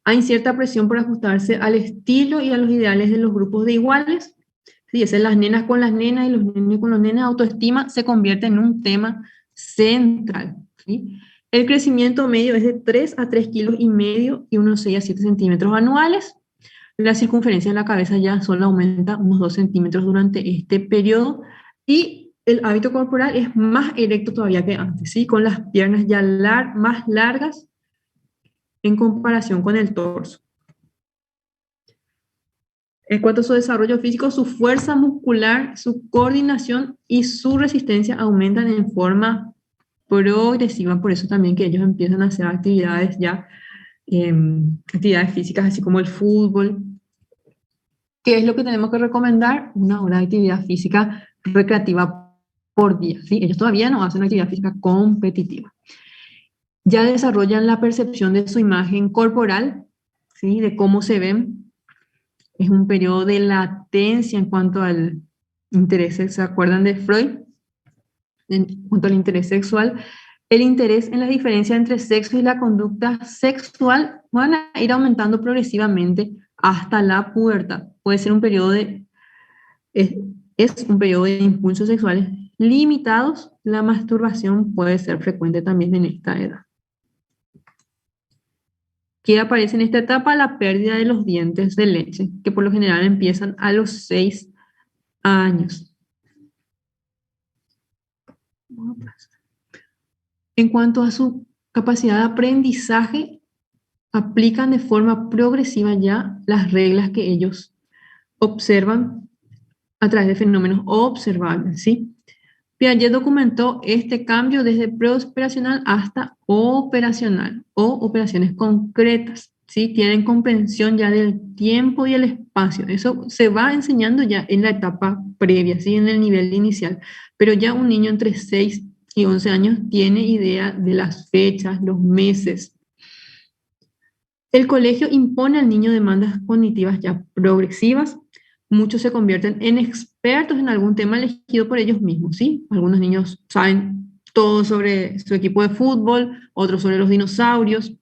Hay cierta presión por ajustarse al estilo y a los ideales de los grupos de iguales. Sí, es las nenas con las nenas y los niños con los nenes. Autoestima se convierte en un tema central. ¿Sí? El crecimiento medio es de 3 a 3 kilos y medio y unos 6 a 7 centímetros anuales. La circunferencia de la cabeza ya solo aumenta unos 2 centímetros durante este periodo y el hábito corporal es más erecto todavía que antes, ¿sí? Con las piernas ya más largas en comparación con el torso. En cuanto a su desarrollo físico, su fuerza muscular, su coordinación y su resistencia aumentan en forma progresiva, por eso también que ellos empiezan a hacer actividades ya, actividades físicas, así como el fútbol. ¿Qué es lo que tenemos que recomendar? Una hora de actividad física recreativa por día, ¿sí? Ellos todavía no hacen actividad física competitiva. Ya desarrollan la percepción de su imagen corporal, ¿sí? De cómo se ven. Es un periodo de latencia en cuanto al interés. ¿Se acuerdan de Freud? En cuanto al interés sexual, el interés en la diferencia entre sexo y la conducta sexual van a ir aumentando progresivamente hasta la pubertad. Puede ser un periodo es, es un periodo de impulsos sexuales limitados. La masturbación puede ser frecuente también en esta edad. ¿Qué aparece en esta etapa? La pérdida de los dientes de leche, que por lo general empiezan a los 6 años. En cuanto a su capacidad de aprendizaje, aplican de forma progresiva ya las reglas que ellos observan a través de fenómenos observables, ¿sí? Piaget documentó este cambio desde preoperacional hasta operacional o operaciones concretas, ¿sí? Tienen comprensión ya del tiempo y el espacio. Eso se va enseñando ya en la etapa previa, ¿sí? En el nivel inicial. Pero ya un niño entre 6 y 11 años tiene idea de las fechas, los meses. El colegio impone al niño demandas cognitivas ya progresivas. Muchos se convierten en expertos en algún tema elegido por ellos mismos, ¿sí? Algunos niños saben todo sobre su equipo de fútbol, otros sobre los dinosaurios.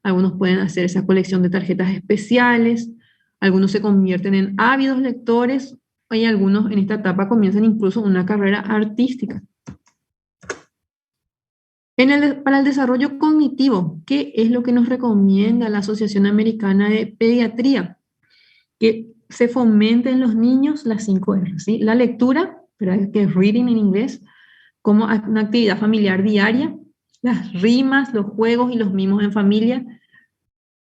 Algunos pueden hacer esa colección de tarjetas especiales. Algunos se convierten en ávidos lectores y algunos en esta etapa comienzan incluso una carrera artística. Para el desarrollo cognitivo, ¿qué es lo que nos recomienda la Asociación Americana de Pediatría? Que se fomente en los niños las 5 R, ¿sí? La lectura, que es reading en inglés, como una actividad familiar diaria, las rimas, los juegos y los mimos en familia,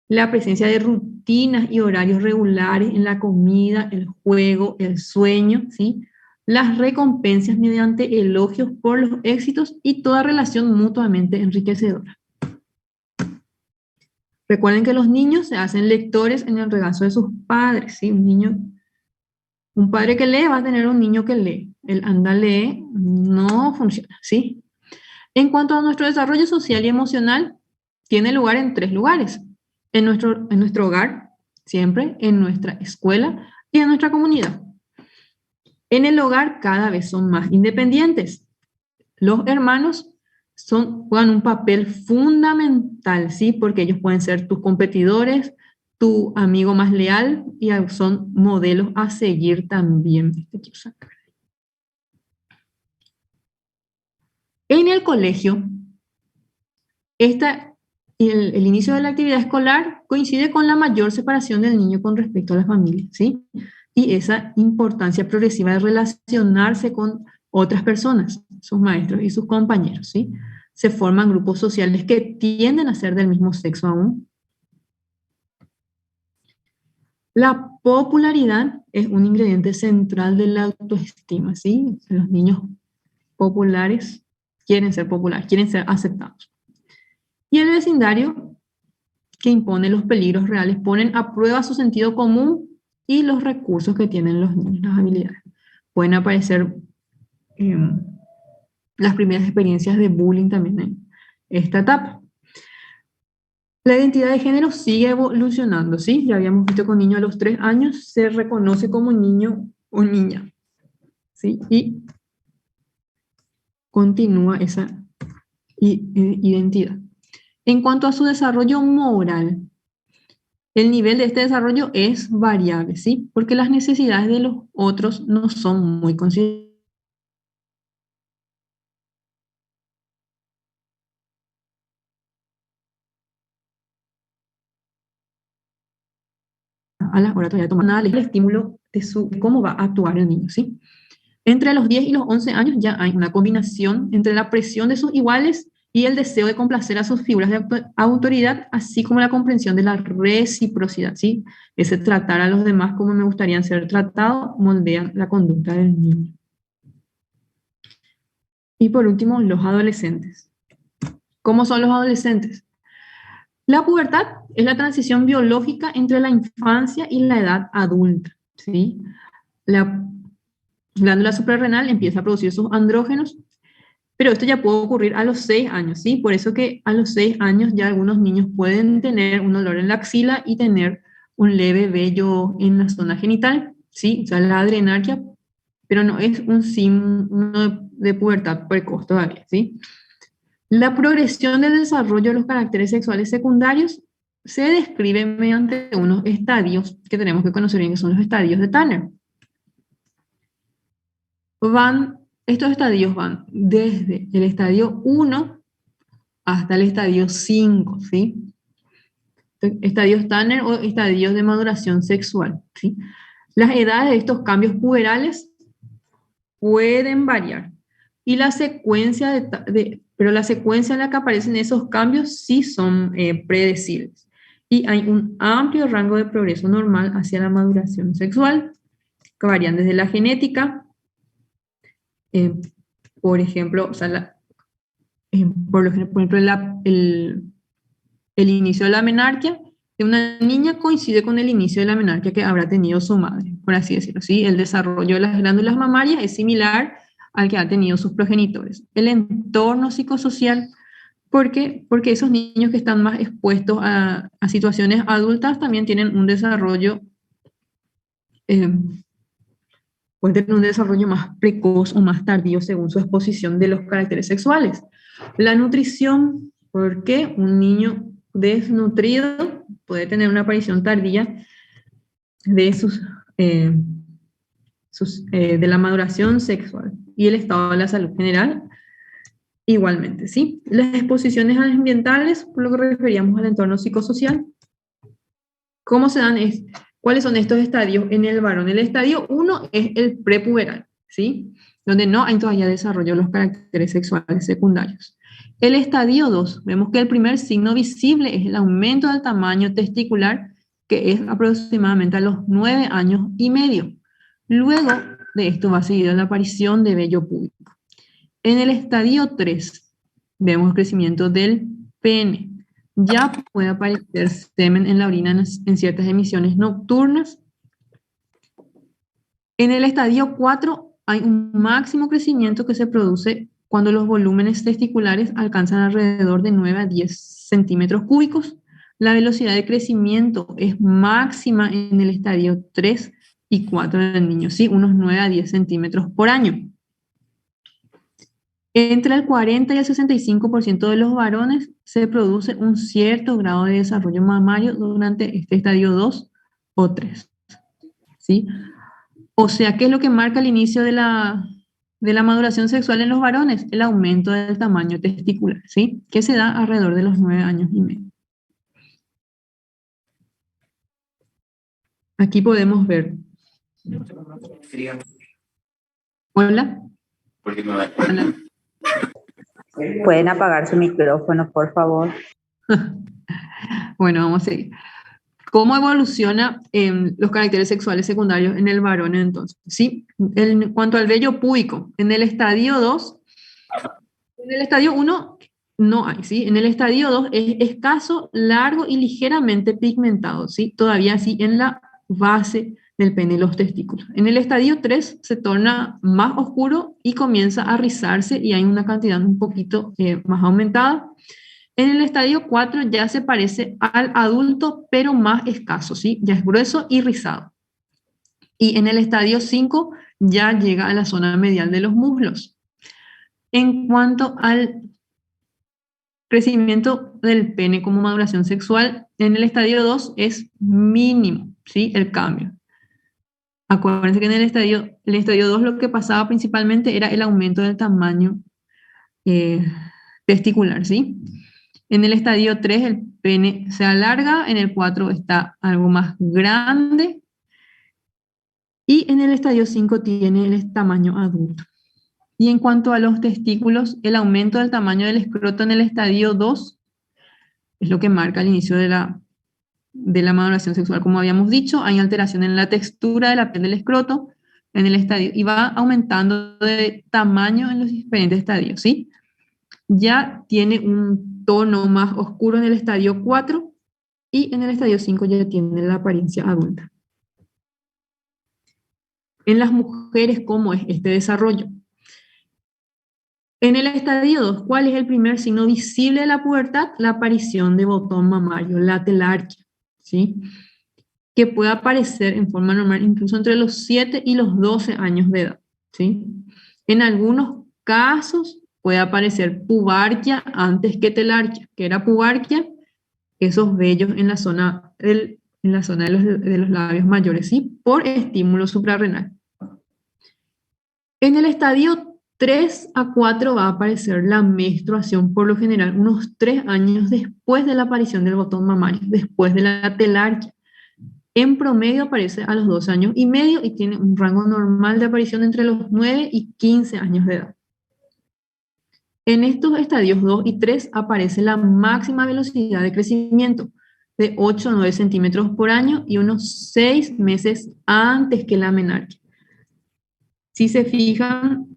la presencia de rutinas y horarios regulares en la comida, el juego, el sueño, ¿sí? Las recompensas mediante elogios por los éxitos y toda relación mutuamente enriquecedora. Recuerden que los niños se hacen lectores en el regazo de sus padres, ¿sí? Un padre que lee va a tener un niño que lee. El anda lee no funciona, ¿sí? En cuanto a nuestro desarrollo social y emocional, tiene lugar en 3 lugares. En nuestro hogar, siempre, en nuestra escuela y en nuestra comunidad. En el hogar cada vez son más independientes. Los hermanos juegan un papel fundamental, ¿sí? Porque ellos pueden ser tus competidores, tu amigo más leal y son modelos a seguir también. En el colegio, el inicio de la actividad escolar coincide con la mayor separación del niño con respecto a la familia, ¿sí? Y esa importancia progresiva de relacionarse con otras personas, sus maestros y sus compañeros, ¿sí? Se forman grupos sociales que tienden a ser del mismo sexo aún. La popularidad es un ingrediente central de la autoestima, ¿sí? Los niños populares quieren ser populares, quieren ser aceptados. Y el vecindario, que impone los peligros reales, ponen a prueba su sentido común y los recursos que tienen los niños, las habilidades. Pueden aparecer las primeras experiencias de bullying también esta etapa. La identidad de género sigue evolucionando, ¿sí? Ya habíamos visto que un niño a los 3 años se reconoce como niño o niña, ¿sí? Y continúa esa identidad. En cuanto a su desarrollo moral, el nivel de este desarrollo es variable, ¿sí? Porque las necesidades de los otros no son muy consideradas. A la hora todavía de tomar nada, el estímulo de cómo va a actuar el niño, ¿sí? Entre los 10 y los 11 años ya hay una combinación entre la presión de sus iguales y el deseo de complacer a sus figuras de autoridad, así como la comprensión de la reciprocidad, ¿sí? Ese tratar a los demás como me gustaría ser tratado moldean la conducta del niño. Y por último, los adolescentes. ¿Cómo son los adolescentes? La pubertad es la transición biológica entre la infancia y la edad adulta, ¿sí? La glándula suprarrenal empieza a producir sus andrógenos, pero esto ya puede ocurrir a los 6 años, ¿sí? Por eso que a los 6 años ya algunos niños pueden tener un dolor en la axila y tener un leve vello en la zona genital, ¿sí? O sea, la adrenarquia, pero no es un signo de pubertad precoz todavía, ¿sí? La progresión del desarrollo de los caracteres sexuales secundarios se describe mediante unos estadios que tenemos que conocer bien, que son los estadios de Tanner. Estos estadios van desde el estadio 1 hasta el estadio 5, ¿sí? Estadios Tanner o estadios de maduración sexual, ¿sí? Las edades de estos cambios puberales pueden variar y la secuencia pero la secuencia en la que aparecen esos cambios sí son predecibles. Y hay un amplio rango de progreso normal hacia la maduración sexual, que varían desde la genética, por ejemplo, o sea, por ejemplo el inicio de la menarquia de una niña coincide con el inicio de la menarquia que habrá tenido su madre, por así decirlo, ¿sí? El desarrollo de las glándulas mamarias es similar al que han tenido sus progenitores. El entorno psicosocial, ¿por qué? Porque esos niños que están más expuestos a situaciones adultas también tienen un desarrollo, pueden tener un desarrollo más precoz o más tardío según su exposición de los caracteres sexuales. La nutrición, porque un niño desnutrido puede tener una aparición tardía de de la maduración sexual y el estado de la salud general igualmente, ¿sí? Las exposiciones ambientales, por lo que referíamos al entorno psicosocial. ¿Cómo se dan? ¿Cuáles son estos estadios en el varón? El estadio 1 es el prepuberal, ¿sí? Donde no hay todavía desarrollo de los caracteres sexuales secundarios. El estadio 2, vemos que el primer signo visible es el aumento del tamaño testicular, que es aproximadamente a los 9 años y medio. Luego de esto va a seguir la aparición de vello púbico. En el estadio 3 vemos el crecimiento del pene. Ya puede aparecer semen en la orina en ciertas emisiones nocturnas. En el estadio 4 hay un máximo crecimiento que se produce cuando los volúmenes testiculares alcanzan alrededor de 9 a 10 centímetros cúbicos. La velocidad de crecimiento es máxima en el estadio 3 y 4 del niño, ¿sí? Unos 9 a 10 centímetros por año. Entre el 40 y el 65% de los varones se produce un cierto grado de desarrollo mamario durante este estadio 2 o 3, ¿sí? O sea, ¿qué es lo que marca el inicio de la maduración sexual en los varones? El aumento del tamaño testicular, ¿sí? Que se da alrededor de los 9 años y medio. Aquí podemos ver. Hola. Hola. Pueden apagar su micrófono, por favor. Bueno, vamos a seguir. ¿Cómo evoluciona los caracteres sexuales secundarios en el varón entonces? ¿Sí? En cuanto al vello púbico, en el estadio 2, en el estadio 1 no hay, ¿sí? En el estadio 2 es escaso, largo y ligeramente pigmentado, ¿sí? Todavía sí en la base del pene y los testículos. En el estadio 3 se torna más oscuro y comienza a rizarse y hay una cantidad un poquito más aumentada. En el estadio 4 ya se parece al adulto, pero más escaso, ¿sí? Ya es grueso y rizado. Y en el estadio 5 ya llega a la zona medial de los muslos. En cuanto al crecimiento del pene como maduración sexual, en el estadio 2 es mínimo, ¿sí? El cambio. Acuérdense que en el estadio 2 lo que pasaba principalmente era el aumento del tamaño testicular, ¿sí? En el estadio 3 el pene se alarga, en el 4 está algo más grande y en el estadio 5 tiene el tamaño adulto. Y en cuanto a los testículos, el aumento del tamaño del escroto en el estadio 2 es lo que marca el inicio de la maduración sexual. Como habíamos dicho, hay alteración en la textura de la piel del escroto en el estadio y va aumentando de tamaño en los diferentes estadios, ¿sí? Ya tiene un tono más oscuro en el estadio 4 y en el estadio 5 ya tiene la apariencia adulta. En las mujeres, ¿cómo es este desarrollo? En el estadio 2, ¿cuál es el primer signo visible de la pubertad? La aparición de botón mamario, la telarquía, ¿sí? Que puede aparecer en forma normal incluso entre los 7 y los 12 años de edad, ¿sí? En algunos casos puede aparecer pubarquia antes que telarquia. ¿Qué era pubarquia? Esos vellos en la zona, en la zona de los labios mayores, ¿sí? Por estímulo suprarrenal. En el estadio 3 a 4 va a aparecer la menstruación, por lo general unos 3 años después de la aparición del botón mamario, después de la telarquia. En promedio aparece a los 2 años y medio y tiene un rango normal de aparición entre los 9 y 15 años de edad. En estos estadios 2 y 3 aparece la máxima velocidad de crecimiento de 8 a 9 centímetros por año y unos 6 meses antes que la menarquia. Si se fijan,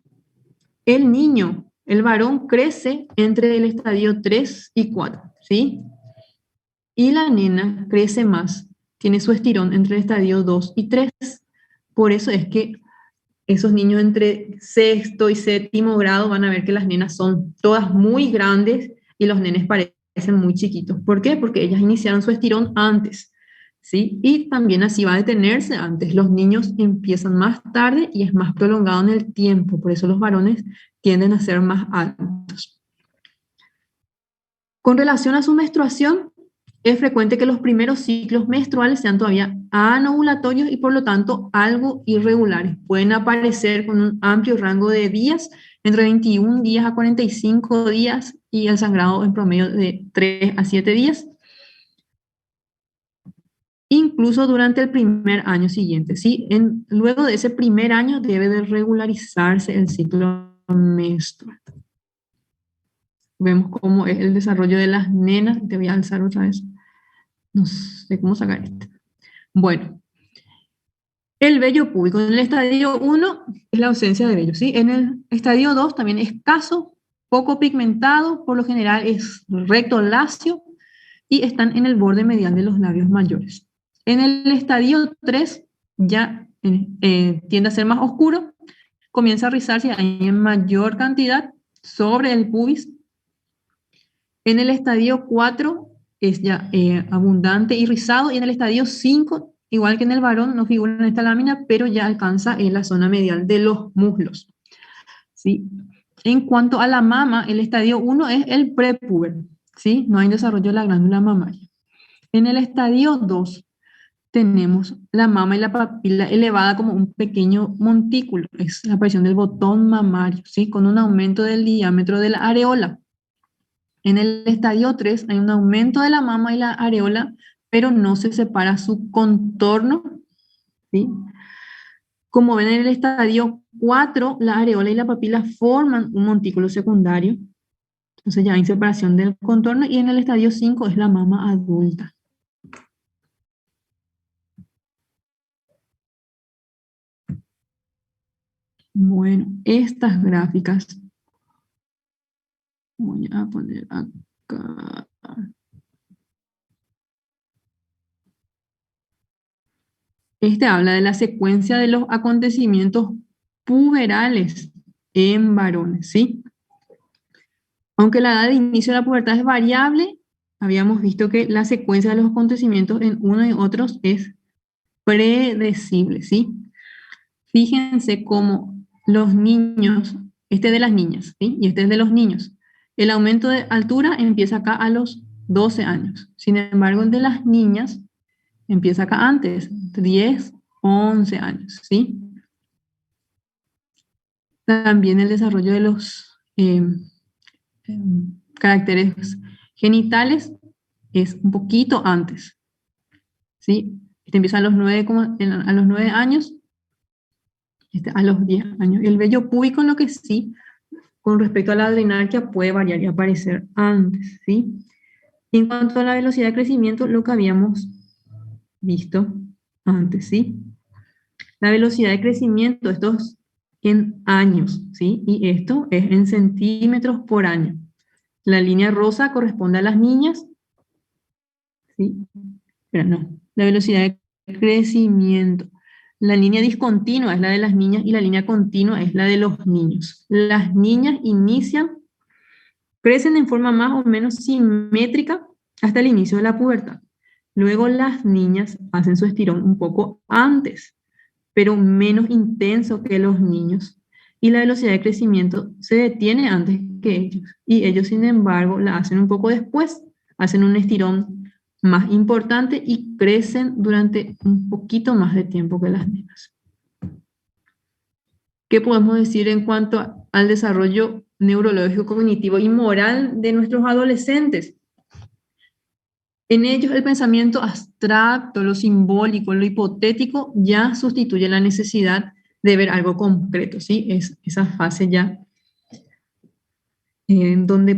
el niño, el varón, crece entre el estadio 3 y 4, ¿sí? Y la nena crece más, tiene su estirón entre el estadio 2 y 3. Por eso es que esos niños entre sexto y séptimo grado van a ver que las nenas son todas muy grandes y los nenes parecen muy chiquitos. ¿Por qué? Porque ellas iniciaron su estirón antes, ¿sí? Y también así va a detenerse antes. Los niños empiezan más tarde y es más prolongado en el tiempo. Por eso los varones tienden a ser más altos. Con relación a su menstruación, es frecuente que los primeros ciclos menstruales sean todavía anovulatorios y por lo tanto algo irregulares. Pueden aparecer con un amplio rango de días, entre 21 días a 45 días y el sangrado en promedio de 3 a 7 días. Incluso durante el primer año siguiente, ¿sí? Luego de ese primer año debe de regularizarse el ciclo menstrual. Vemos cómo es el desarrollo de las nenas. Te voy a alzar otra vez. No sé cómo sacar esto. Bueno, el vello púbico. En el estadio 1 es la ausencia de vello, ¿sí? En el estadio 2 también es escaso, poco pigmentado, por lo general es recto lacio y están en el borde medial de los labios mayores. En el estadio 3 ya tiende a ser más oscuro, comienza a rizarse en mayor cantidad sobre el pubis. En el estadio 4 es ya abundante y rizado, y en el estadio 5, igual que en el varón, no figura en esta lámina, pero ya alcanza en la zona medial de los muslos, ¿sí? En cuanto a la mama, el estadio 1 es el prepuber, ¿sí? No hay desarrollo de la glándula mamaria. En el estadio 2 tenemos la mama y la papila elevada como un pequeño montículo, es la aparición del botón mamario, ¿sí? Con un aumento del diámetro de la areola. En el estadio 3 hay un aumento de la mama y la areola, pero no se separa su contorno, ¿sí? Como ven en el estadio 4, la areola y la papila forman un montículo secundario, entonces ya hay separación del contorno, y en el estadio 5 es la mama adulta. Bueno, estas gráficas voy a poner acá. Este habla de la secuencia de los acontecimientos puberales en varones, ¿sí? Aunque la edad de inicio de la pubertad es variable, habíamos visto que la secuencia de los acontecimientos en unos y otros es predecible, ¿sí? Fíjense cómo los niños, este es de las niñas, ¿sí? Y este es de los niños. El aumento de altura empieza acá a los 12 años. Sin embargo, el de las niñas empieza acá antes, 10, 11 años, ¿sí? También el desarrollo de los caracteres genitales es un poquito antes, ¿sí? Este empieza a los 9 años, este a los 10 años. El vello púbico, lo que sí, con respecto a la adrenarquia, puede variar y aparecer antes, ¿sí? Y en cuanto a la velocidad de crecimiento, lo que habíamos visto antes, ¿sí? La velocidad de crecimiento, esto es en años, ¿sí? Y esto es en centímetros por año. La línea rosa corresponde a las niñas, ¿sí? Pero no, la velocidad de crecimiento. La línea discontinua es la de las niñas y la línea continua es la de los niños. Las niñas crecen en forma más o menos simétrica hasta el inicio de la pubertad. Luego las niñas hacen su estirón un poco antes, pero menos intenso que los niños. Y la velocidad de crecimiento se detiene antes que ellos. Y ellos, sin embargo, la hacen un poco después. Hacen un estirón más importante y crecen durante un poquito más de tiempo que las nenas. ¿Qué podemos decir en cuanto al desarrollo neurológico, cognitivo y moral de nuestros adolescentes? En ellos el pensamiento abstracto, lo simbólico, lo hipotético ya sustituye la necesidad de ver algo concreto, ¿sí? Es esa fase ya en donde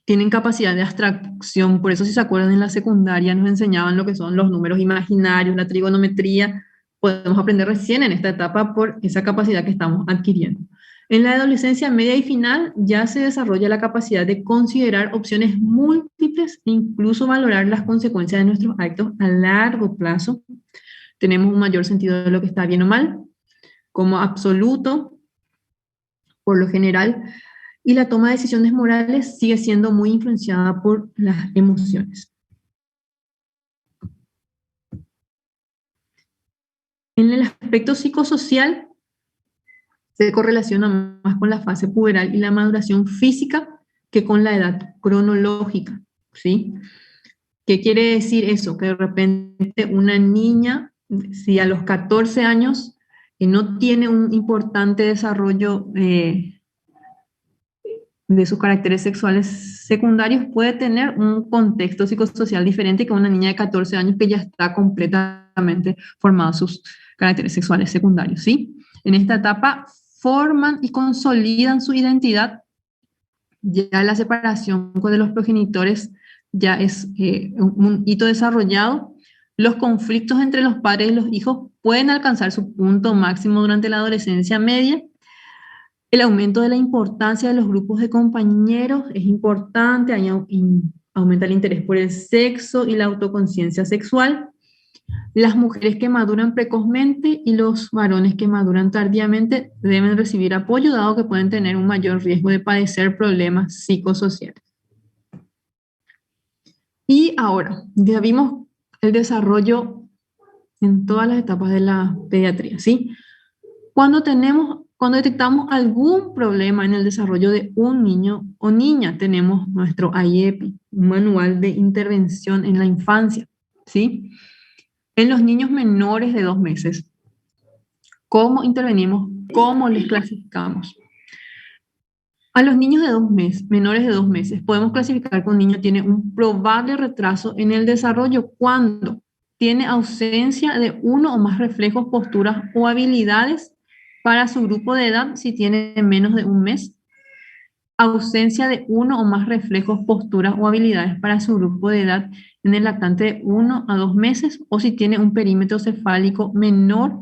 tienen capacidad de abstracción. Por eso, si se acuerdan, en la secundaria nos enseñaban lo que son los números imaginarios, la trigonometría. Podemos aprender recién en esta etapa por esa capacidad que estamos adquiriendo. En la adolescencia media y final ya se desarrolla la capacidad de considerar opciones múltiples e incluso valorar las consecuencias de nuestros actos a largo plazo. Tenemos un mayor sentido de lo que está bien o mal, como absoluto, por lo general, y la toma de decisiones morales sigue siendo muy influenciada por las emociones. En el aspecto psicosocial, se correlaciona más con la fase puberal y la maduración física que con la edad cronológica, ¿sí? ¿Qué quiere decir eso? Que de repente una niña, si a los 14 años no tiene un importante desarrollo de sus caracteres sexuales secundarios, puede tener un contexto psicosocial diferente que una niña de 14 años que ya está completamente formada sus caracteres sexuales secundarios, ¿sí? En esta etapa forman y consolidan su identidad. Ya la separación de los progenitores ya es un hito desarrollado. Los conflictos entre los padres y los hijos pueden alcanzar su punto máximo durante la adolescencia media. El aumento de la importancia de los grupos de compañeros es importante, ahí aumenta el interés por el sexo y la autoconciencia sexual. Las mujeres que maduran precozmente y los varones que maduran tardíamente deben recibir apoyo, dado que pueden tener un mayor riesgo de padecer problemas psicosociales. Y ahora, ya vimos el desarrollo en todas las etapas de la pediatría, ¿sí? Cuando detectamos algún problema en el desarrollo de un niño o niña, tenemos nuestro IEPI, un manual de intervención en la infancia, ¿sí? En los niños menores de 2 meses, ¿cómo intervenimos? ¿Cómo les clasificamos? A los niños de 2 meses, menores de 2 meses, podemos clasificar que un niño tiene un probable retraso en el desarrollo cuando tiene ausencia de uno o más reflejos, posturas o habilidades para su grupo de edad si tiene menos de 1 mes, ausencia de uno o más reflejos, posturas o habilidades para su grupo de edad en el lactante de 1 a 2 meses o si tiene un perímetro cefálico menor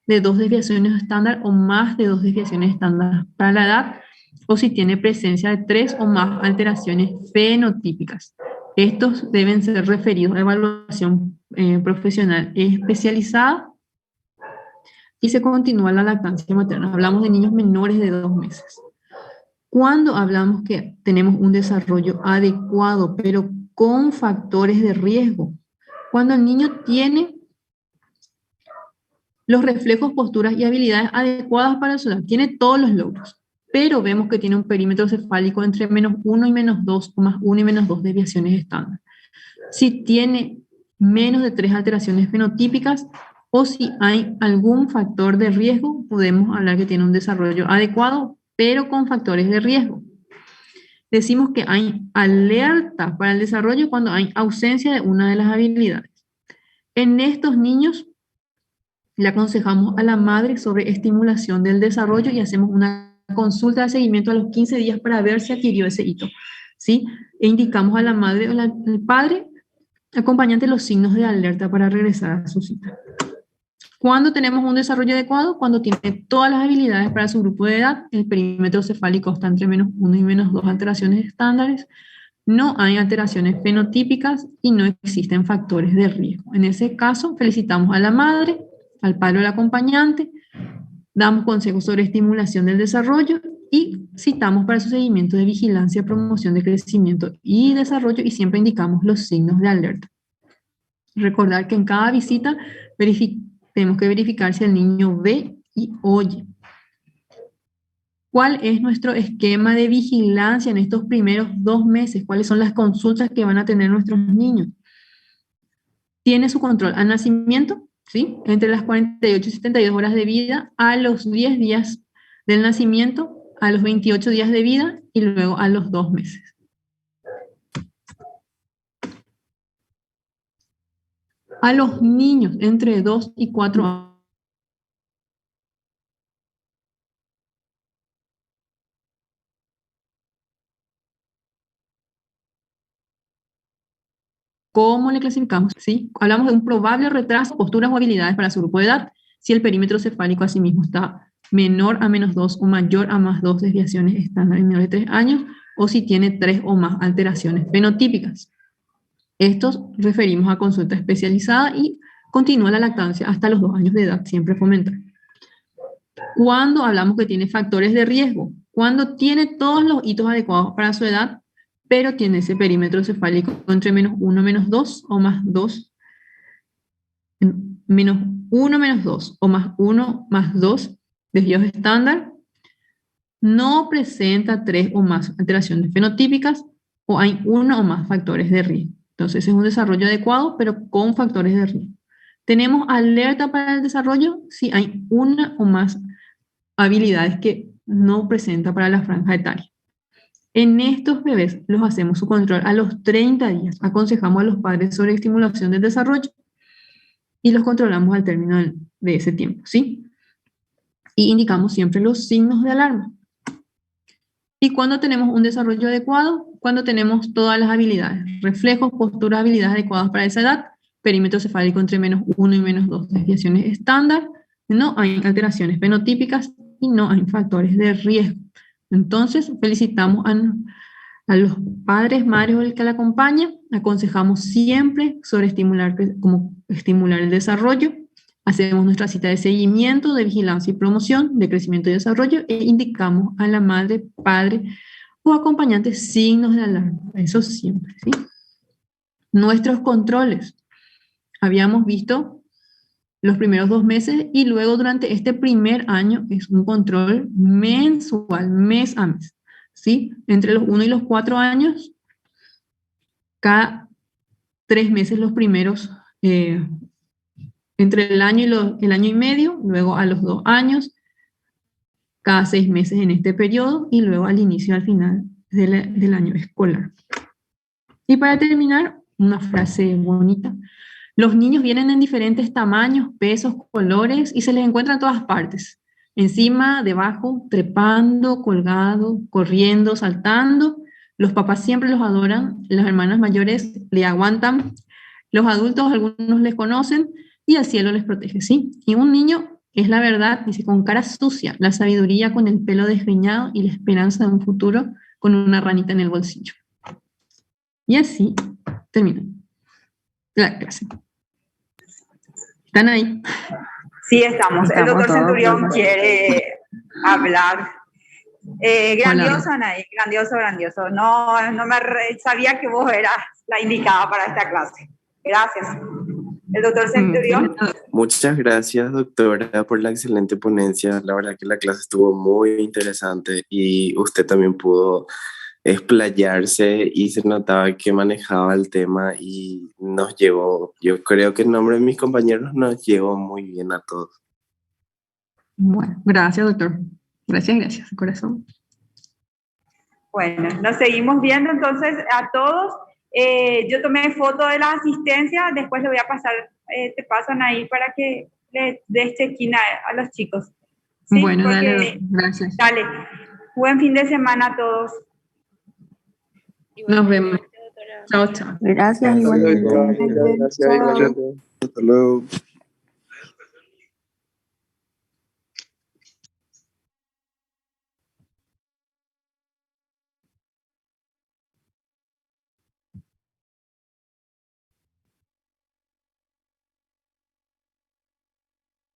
de 2 desviaciones estándar o más de 2 desviaciones estándar para la edad o si tiene presencia de 3 o más alteraciones fenotípicas. Estos deben ser referidos a evaluación profesional especializada y se continúa la lactancia materna. Hablamos de niños menores de 2 meses. Cuando hablamos que tenemos un desarrollo adecuado, pero con factores de riesgo, cuando el niño tiene los reflejos, posturas y habilidades adecuadas para su edad, tiene todos los logros, pero vemos que tiene un perímetro cefálico entre -1 y -2 o +1 y -2 desviaciones estándar. Si tiene menos de 3 alteraciones fenotípicas o si hay algún factor de riesgo, podemos hablar que tiene un desarrollo adecuado, pero con factores de riesgo. Decimos que hay alerta para el desarrollo cuando hay ausencia de una de las habilidades. En estos niños le aconsejamos a la madre sobre estimulación del desarrollo y hacemos una consulta de seguimiento a los 15 días para ver si adquirió ese hito, ¿sí? E indicamos a la madre o al padre acompañante los signos de alerta para regresar a su cita. ¿Cuándo tenemos un desarrollo adecuado? Cuando tiene todas las habilidades para su grupo de edad, el perímetro cefálico está entre -1 y -2 alteraciones estándares, no hay alteraciones fenotípicas y no existen factores de riesgo. En ese caso, felicitamos a la madre, al padre o al acompañante, damos consejos sobre estimulación del desarrollo y citamos para su seguimiento de vigilancia, promoción de crecimiento y desarrollo y siempre indicamos los signos de alerta. Recordar que en cada visita tenemos que verificar si el niño ve y oye. ¿Cuál es nuestro esquema de vigilancia en estos primeros 2 meses? ¿Cuáles son las consultas que van a tener nuestros niños? Tiene su control al nacimiento, ¿sí? Entre las 48 y 72 horas de vida, a los 10 días del nacimiento, a los 28 días de vida y luego a los 2 meses. A los niños entre 2 y 4 años, ¿cómo le clasificamos? ¿Sí? Hablamos de un probable retraso, posturas o habilidades para su grupo de edad, si el perímetro cefálico asimismo está menor a -2 o mayor a +2 desviaciones estándar en menores de 3 años, o si tiene 3 o más alteraciones fenotípicas. Estos referimos a consulta especializada y continúa la lactancia hasta los 2 años de edad, siempre fomentar. Cuando hablamos que tiene factores de riesgo, cuando tiene todos los hitos adecuados para su edad, pero tiene ese perímetro cefálico entre -1, -2 o +2, -1, -2 o +1, +2 desvíos estándar, no presenta 3 o más alteraciones fenotípicas o hay 1 o más factores de riesgo. Entonces es un desarrollo adecuado, pero con factores de riesgo. Tenemos alerta para el desarrollo si hay 1 o más habilidades que no presenta para la franja etaria. En estos bebés los hacemos su control a los 30 días. Aconsejamos a los padres sobre estimulación del desarrollo y los controlamos al término de ese tiempo, ¿sí? Y indicamos siempre los signos de alarma. ¿Y cuando tenemos un desarrollo adecuado? Cuando tenemos todas las habilidades, reflejos, posturas, habilidades adecuadas para esa edad, perímetro cefálico entre -1 y -2 desviaciones estándar, no hay alteraciones fenotípicas y no hay factores de riesgo. Entonces, felicitamos a los padres, madres o el que la acompaña, aconsejamos siempre sobre cómo estimular el desarrollo, hacemos nuestra cita de seguimiento, de vigilancia y promoción, de crecimiento y desarrollo, e indicamos a la madre, padre o acompañante signos de alarma, eso siempre, ¿sí? Nuestros controles, habíamos visto los primeros 2 meses y luego durante este primer año es un control mensual, mes a mes, ¿sí? Entre los 1 y los 4 años, cada 3 meses los primeros, entre el año y el año y medio, luego a los 2 años, cada 6 meses en este periodo y luego al inicio y al final del año escolar. Y para terminar, una frase bonita. Los niños vienen en diferentes tamaños, pesos, colores y se les encuentra en todas partes. Encima, debajo, trepando, colgado, corriendo, saltando. Los papás siempre los adoran, las hermanas mayores le aguantan, los adultos algunos les conocen y el cielo les protege, ¿sí? Y un niño es la verdad, dice, con cara sucia, la sabiduría con el pelo desgreñado y la esperanza de un futuro con una ranita en el bolsillo. Y así termina la clase. ¿Están ahí? Sí, estamos. El doctor todos. Centurión quiere hablar. Grandioso, Anaí, grandioso. No sabía que vos eras la indicada para esta clase. Gracias. El doctor Centurión. Muchas gracias, doctora, por la excelente ponencia. La verdad que la clase estuvo muy interesante y usted también pudo explayarse y se notaba que manejaba el tema y nos llevó, yo creo que en nombre de mis compañeros nos llevó muy bien a todos. Bueno, gracias, doctor. Gracias, de corazón. Bueno, nos seguimos viendo entonces a todos. Yo tomé foto de la asistencia, después le voy a pasar, te pasan ahí para que le des check-in a los chicos. ¿Sí? Bueno, porque, dale, gracias. Dale, buen fin de semana a todos. Nos vemos. Chao. Gracias, igualmente. Gracias, igualmente. Hasta luego.